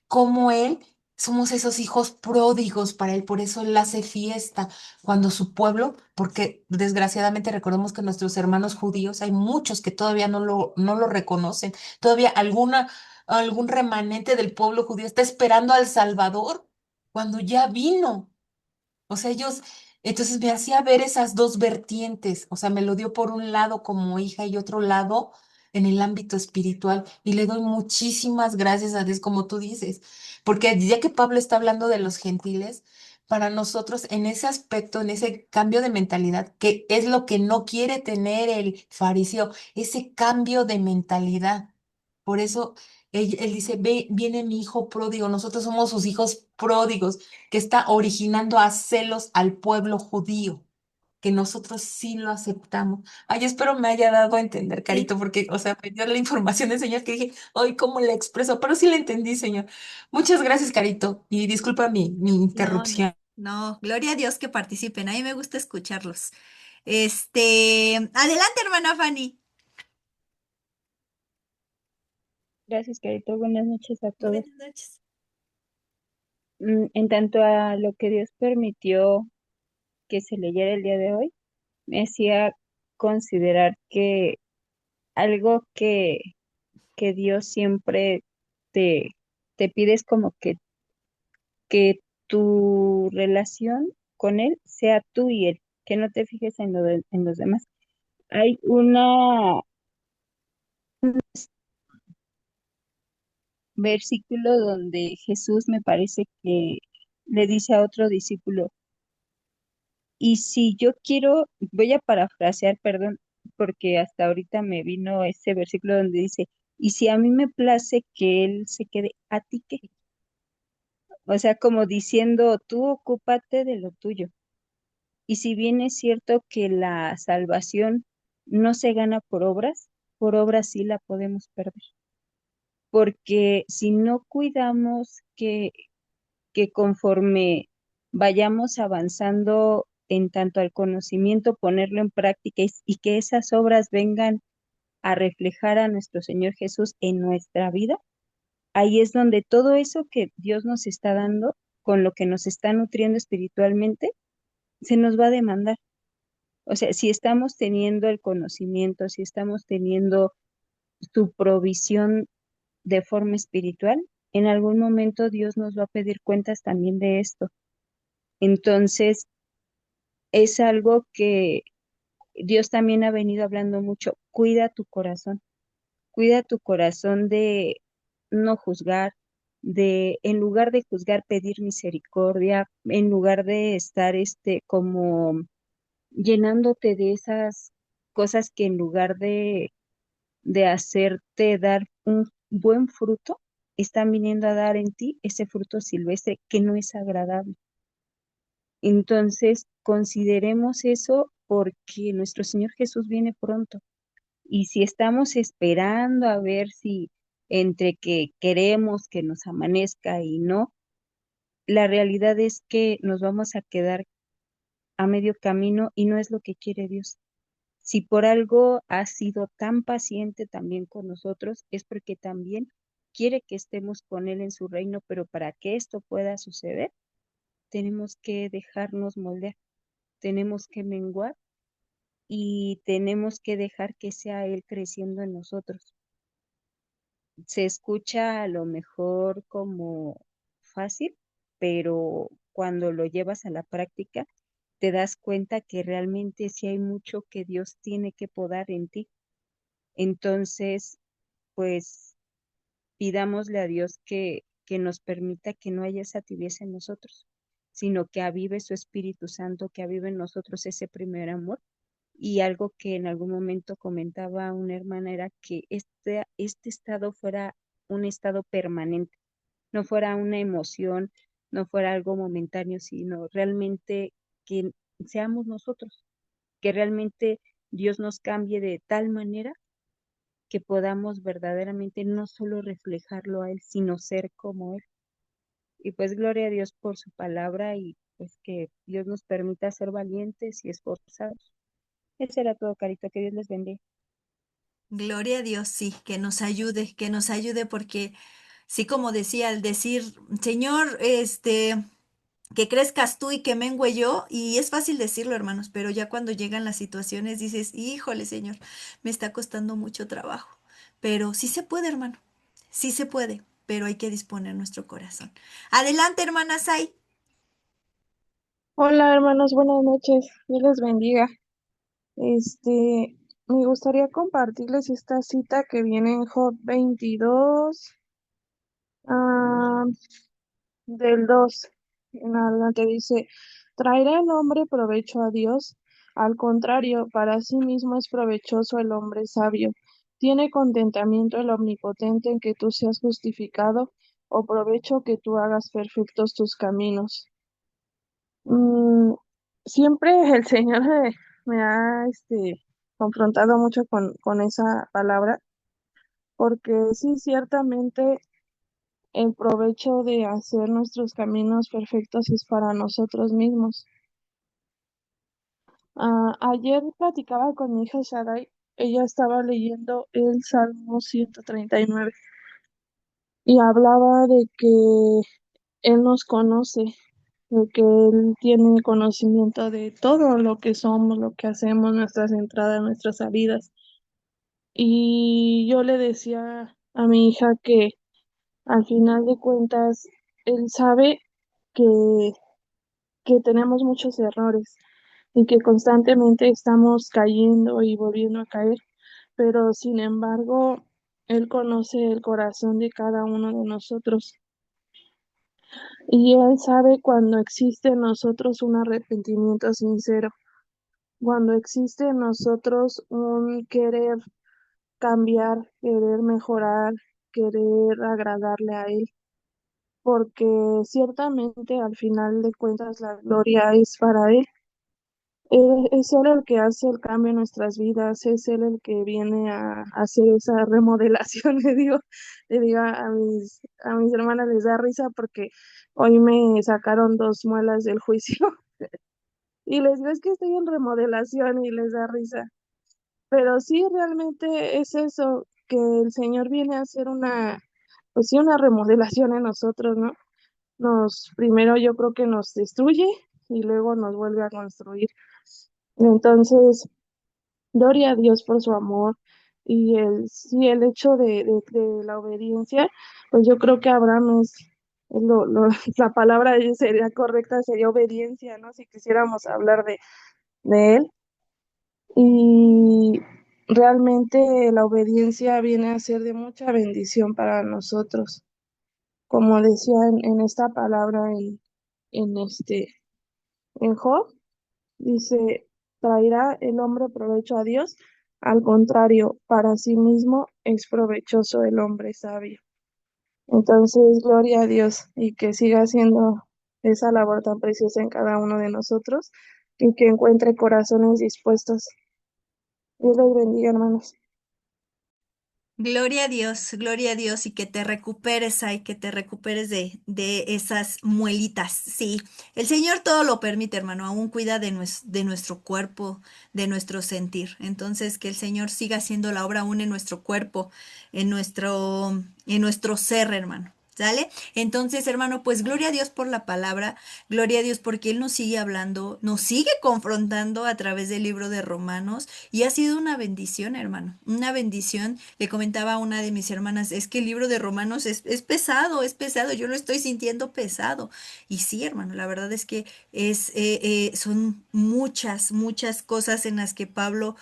como Él, somos esos hijos pródigos para Él, por eso Él hace fiesta cuando su pueblo, porque desgraciadamente recordemos que nuestros hermanos judíos, hay muchos que todavía no lo reconocen, todavía algún remanente del pueblo judío está esperando al Salvador cuando ya vino. O sea, entonces me hacía ver esas dos vertientes, o sea, me lo dio por un lado como hija y otro lado en el ámbito espiritual. Y le doy muchísimas gracias a Dios, como tú dices, porque ya que Pablo está hablando de los gentiles, para nosotros en ese aspecto, en ese cambio de mentalidad, que es lo que no quiere tener el fariseo, ese cambio de mentalidad. Por eso él dice, ve, viene mi hijo pródigo, nosotros somos sus hijos pródigos que está originando a celos al pueblo judío, que nosotros sí lo aceptamos. Ay, espero me haya dado a entender, Sí, Carito, porque, o sea, me dio la información del Señor que dije, ay, ¿cómo la expreso? Pero sí la entendí, Señor. Muchas gracias, Carito, y disculpa mi no, no, interrupción. no, gloria a Dios que participen. A mí me gusta escucharlos. Adelante, hermana Fanny. Gracias, Carito. Buenas noches a todos. Buenas noches. En tanto a lo que Dios permitió que se leyera el día de hoy, me hacía considerar que algo que Dios siempre te, te pide es como que tu relación con Él sea tú y Él, que no te fijes en los demás. Hay un versículo donde Jesús me parece que le dice a otro discípulo, y si yo quiero, voy a parafrasear, perdón, porque hasta ahorita me vino ese versículo donde dice, y si a mí me place que Él se quede, ¿a ti qué? O sea, como diciendo, tú ocúpate de lo tuyo. Y si bien es cierto que la salvación no se gana por obras sí la podemos perder. Porque si no cuidamos que conforme vayamos avanzando en tanto al conocimiento, ponerlo en práctica y que esas obras vengan a reflejar a nuestro Señor Jesús en nuestra vida, ahí es donde todo eso que Dios nos está dando, con lo que nos está nutriendo espiritualmente, se nos va a demandar. O sea, si estamos teniendo el conocimiento, si estamos teniendo su provisión de forma espiritual, en algún momento Dios nos va a pedir cuentas también de esto. Entonces, es algo que Dios también ha venido hablando mucho. Cuida tu corazón de no juzgar, de en lugar de juzgar, pedir misericordia, en lugar de estar como llenándote de esas cosas que en lugar de hacerte dar un buen fruto, están viniendo a dar en ti ese fruto silvestre que no es agradable. Entonces, consideremos eso porque nuestro Señor Jesús viene pronto. Y si estamos esperando a ver si entre que queremos que nos amanezca y no, la realidad es que nos vamos a quedar a medio camino y no es lo que quiere Dios. Si por algo ha sido tan paciente también con nosotros, es porque también quiere que estemos con Él en su reino, pero para que esto pueda suceder, tenemos que dejarnos moldear, tenemos que menguar y tenemos que dejar que sea Él creciendo en nosotros. Se escucha a lo mejor como fácil, pero cuando lo llevas a la práctica, te das cuenta que realmente sí hay mucho que Dios tiene que podar en ti. Entonces, pues pidámosle a Dios que nos permita que no haya esa tibieza en nosotros, sino que avive su Espíritu Santo, que avive en nosotros ese primer amor. Y algo que en algún momento comentaba una hermana era que este estado fuera un estado permanente, no fuera una emoción, no fuera algo momentáneo, sino realmente que seamos nosotros, que realmente Dios nos cambie de tal manera que podamos verdaderamente no solo reflejarlo a Él, sino ser como Él. Y pues gloria a Dios por su palabra y pues que Dios nos permita ser valientes y esforzados. Eso era todo, Carito, que Dios les bendiga. Gloria a Dios, sí, que nos ayude porque sí, como decía, al decir, Señor, que crezcas tú y que mengüe yo, y es fácil decirlo, hermanos, pero ya cuando llegan las situaciones dices, híjole, Señor, me está costando mucho trabajo. Pero sí se puede, hermano, sí se puede, pero hay que disponer nuestro corazón. Adelante, hermana Sai. Hola hermanos, buenas noches. Dios les bendiga. Este, Me gustaría compartirles esta cita que viene en Job 22, ah, del 2 en adelante dice, ¿traerá el hombre provecho a Dios? Al contrario, para sí mismo es provechoso el hombre sabio. ¿Tiene contentamiento el omnipotente en que tú seas justificado, o provecho que tú hagas perfectos tus caminos? Mm, Siempre el Señor me ha confrontado mucho con esa palabra, porque sí, ciertamente el provecho de hacer nuestros caminos perfectos es para nosotros mismos. Ayer platicaba con mi hija Shaddai, ella estaba leyendo el Salmo 139 y hablaba de que Él nos conoce, de que Él tiene conocimiento de todo lo que somos, lo que hacemos, nuestras entradas, nuestras salidas. Y yo le decía a mi hija que al final de cuentas, Él sabe que, que tenemos muchos errores y que constantemente estamos cayendo y volviendo a caer, pero sin embargo, Él conoce el corazón de cada uno de nosotros. Y Él sabe cuando existe en nosotros un arrepentimiento sincero. cuando existe en nosotros un querer cambiar, querer mejorar, querer agradarle a Él, porque ciertamente al final de cuentas la gloria es para Él. Es Él el que hace el cambio en nuestras vidas, es Él el que viene a hacer esa remodelación, le digo a mis hermanas les da risa porque hoy me sacaron dos muelas del juicio y les digo es que estoy en remodelación y les da risa. Pero sí, realmente es eso, que el Señor viene a hacer pues sí, una remodelación en nosotros, ¿no? Primero yo creo que nos destruye y luego nos vuelve a construir. Entonces, gloria a Dios por su amor y sí, el hecho de la obediencia, pues yo creo que Abraham es la palabra sería correcta, sería obediencia, ¿no? Si quisiéramos hablar de él. Y realmente la obediencia viene a ser de mucha bendición para nosotros. Como decía en esta palabra en en Job, dice, ¿traerá el hombre provecho a Dios? Al contrario, para sí mismo es provechoso el hombre sabio. Entonces, gloria a Dios y que siga haciendo esa labor tan preciosa en cada uno de nosotros y que encuentre corazones dispuestos. Dios les bendiga, hermanos. Gloria a Dios y que te recuperes, ay, que te recuperes de esas muelitas. Sí, el Señor todo lo permite, hermano, aún cuida de nuestro cuerpo, de nuestro sentir. Entonces, que el Señor siga haciendo la obra aún en nuestro cuerpo, en nuestro ser, hermano. ¿Sale? Entonces, hermano, pues gloria a Dios por la palabra, gloria a Dios porque Él nos sigue hablando, nos sigue confrontando a través del libro de Romanos. Y ha sido una bendición, hermano, una bendición. Le comentaba a una de mis hermanas, es que el libro de Romanos es pesado, yo lo estoy sintiendo pesado. Y sí, hermano, la verdad es que son muchas cosas en las que Pablo,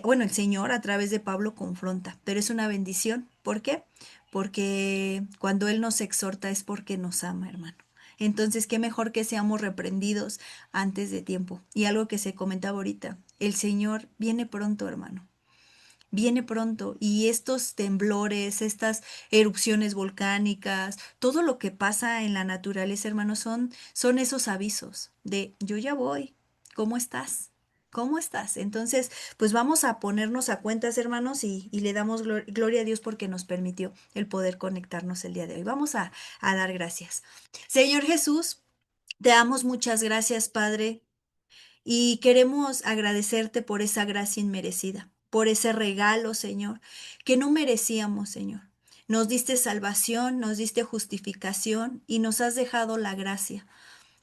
bueno, el Señor a través de Pablo confronta, pero es una bendición. ¿Por qué? Porque cuando Él nos exhorta es porque nos ama, hermano. Entonces, qué mejor que seamos reprendidos antes de tiempo. Y algo que se comentaba ahorita, el Señor viene pronto, hermano. Viene pronto y estos temblores, estas erupciones volcánicas, todo lo que pasa en la naturaleza, hermano, son esos avisos de yo ya voy, ¿cómo estás? ¿Cómo estás? Entonces, pues vamos a ponernos a cuentas, hermanos, y le damos gloria a Dios porque nos permitió el poder conectarnos el día de hoy. Vamos a dar gracias. Señor Jesús, te damos muchas gracias, Padre, y queremos agradecerte por esa gracia inmerecida, por ese regalo, Señor, que no merecíamos, Señor. Nos diste salvación, nos diste justificación y nos has dejado la gracia.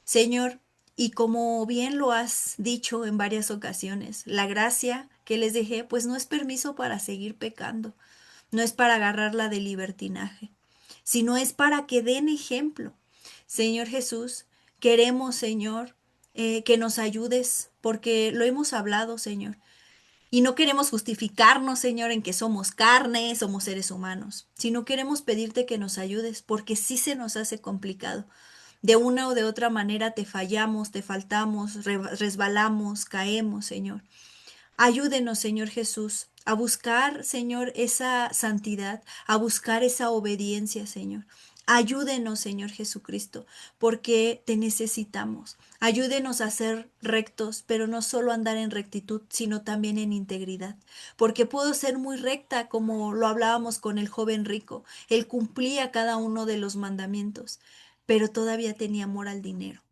Señor, y como bien lo has dicho en varias ocasiones, la gracia que les dejé, pues no es permiso para seguir pecando, no es para agarrarla de libertinaje, sino es para que den ejemplo. Señor Jesús, queremos, Señor, que nos ayudes, porque lo hemos hablado, Señor. Y no queremos justificarnos, Señor, en que somos carne, somos seres humanos, sino queremos pedirte que nos ayudes, porque sí se nos hace complicado. De una o de otra manera te fallamos, te faltamos, resbalamos, caemos, Señor. Ayúdenos, Señor Jesús, a buscar, Señor, esa santidad, a buscar esa obediencia, Señor. Ayúdenos, Señor Jesucristo, porque te necesitamos. Ayúdenos a ser rectos, pero no solo andar en rectitud, sino también en integridad. Porque puedo ser muy recta, como lo hablábamos con el joven rico. Él cumplía cada uno de los mandamientos, pero todavía tenía amor al dinero.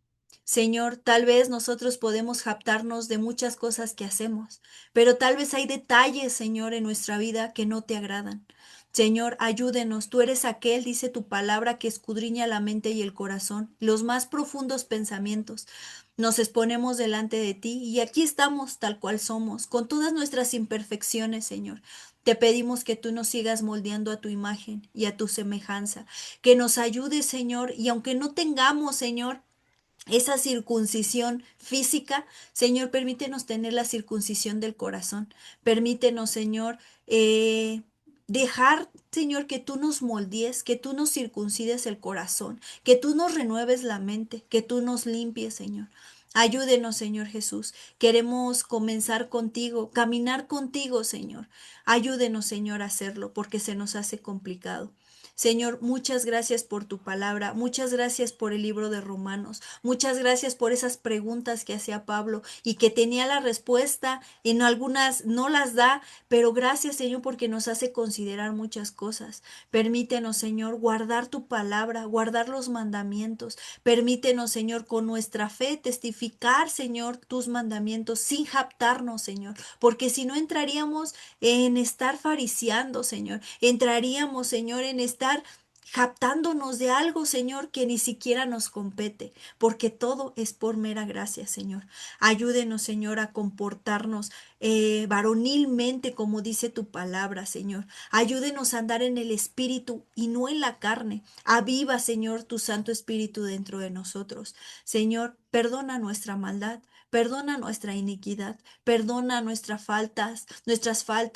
Señor, tal vez nosotros podemos jactarnos de muchas cosas que hacemos, pero tal vez hay detalles, Señor, en nuestra vida que no te agradan. Señor, ayúdenos. Tú eres aquel, dice tu palabra, que escudriña la mente y el corazón, los más profundos pensamientos. Nos exponemos delante de ti y aquí estamos tal cual somos, con todas nuestras imperfecciones, Señor. Te pedimos que tú nos sigas moldeando a tu imagen y a tu semejanza, que nos ayudes, Señor, y aunque no tengamos, Señor, esa circuncisión física, Señor, permítenos tener la circuncisión del corazón. Permítenos, Señor, dejar, Señor, que tú nos moldees, que tú nos circuncides el corazón, que tú nos renueves la mente, que tú nos limpies, Señor. Ayúdenos, Señor Jesús. Queremos comenzar contigo, caminar contigo, Señor. Ayúdenos, Señor, a hacerlo porque se nos hace complicado. Señor, muchas gracias por tu palabra, muchas gracias por el libro de Romanos, muchas gracias por esas preguntas que hacía Pablo y que tenía la respuesta, en algunas no las da, pero gracias, Señor, porque nos hace considerar muchas cosas. Permítenos, Señor, guardar tu palabra, guardar los mandamientos. Permítenos, Señor, con nuestra fe testificar, Señor, tus mandamientos sin jactarnos, Señor, porque si no entraríamos en estar fariseando, Señor, entraríamos, Señor, en estar japtándonos de algo, Señor, que ni siquiera nos compete, porque todo es por mera gracia, Señor. Ayúdenos, Señor, a comportarnos varonilmente, como dice tu palabra, Señor. Ayúdenos a andar en el Espíritu y no en la carne. Aviva, Señor, tu Santo Espíritu dentro de nosotros. Señor, perdona nuestra maldad. Perdona nuestra iniquidad, perdona nuestras faltas,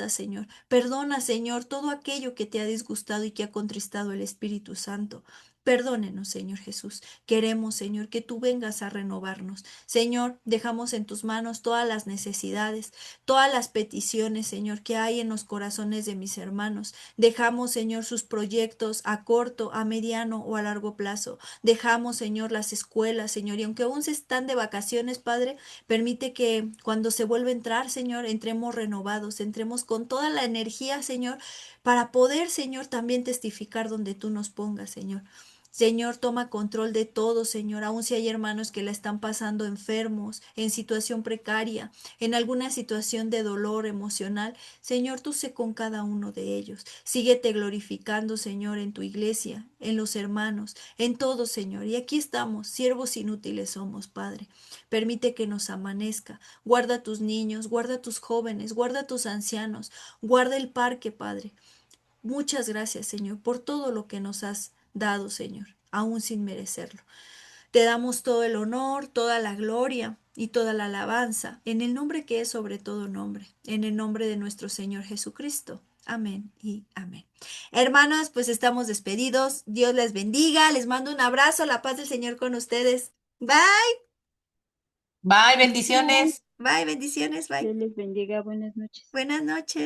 Señor. Perdona, Señor, todo aquello que te ha disgustado y que ha contristado el Espíritu Santo. Perdónenos, Señor Jesús. Queremos, Señor, que tú vengas a renovarnos. Señor, dejamos en tus manos todas las necesidades, todas las peticiones, Señor, que hay en los corazones de mis hermanos. Dejamos, Señor, sus proyectos a corto, a mediano o a largo plazo. Dejamos, Señor, las escuelas, Señor, y aunque aún se están de vacaciones, Padre, permite que cuando se vuelva a entrar, Señor, entremos renovados, entremos con toda la energía, Señor, para poder, Señor, también testificar donde tú nos pongas, Señor. Señor, toma control de todo, Señor, aun si hay hermanos que la están pasando enfermos, en situación precaria, en alguna situación de dolor emocional. Señor, tú sé con cada uno de ellos. Síguete glorificando, Señor, en tu iglesia, en los hermanos, en todo, Señor. Y aquí estamos, siervos inútiles somos, Padre. Permite que nos amanezca. Guarda a tus niños, guarda a tus jóvenes, guarda a tus ancianos, guarda el parque, Padre. Muchas gracias, Señor, por todo lo que nos has dado, Señor, aún sin merecerlo. Te damos todo el honor, toda la gloria y toda la alabanza, en el nombre que es sobre todo nombre, en el nombre de nuestro Señor Jesucristo. Amén y amén. Hermanos, pues estamos despedidos. Dios les bendiga. Les mando un abrazo. La paz del Señor con ustedes. Bye. Bye, bendiciones. Bye. Bendiciones. Bye. Dios les bendiga, buenas noches. Buenas noches.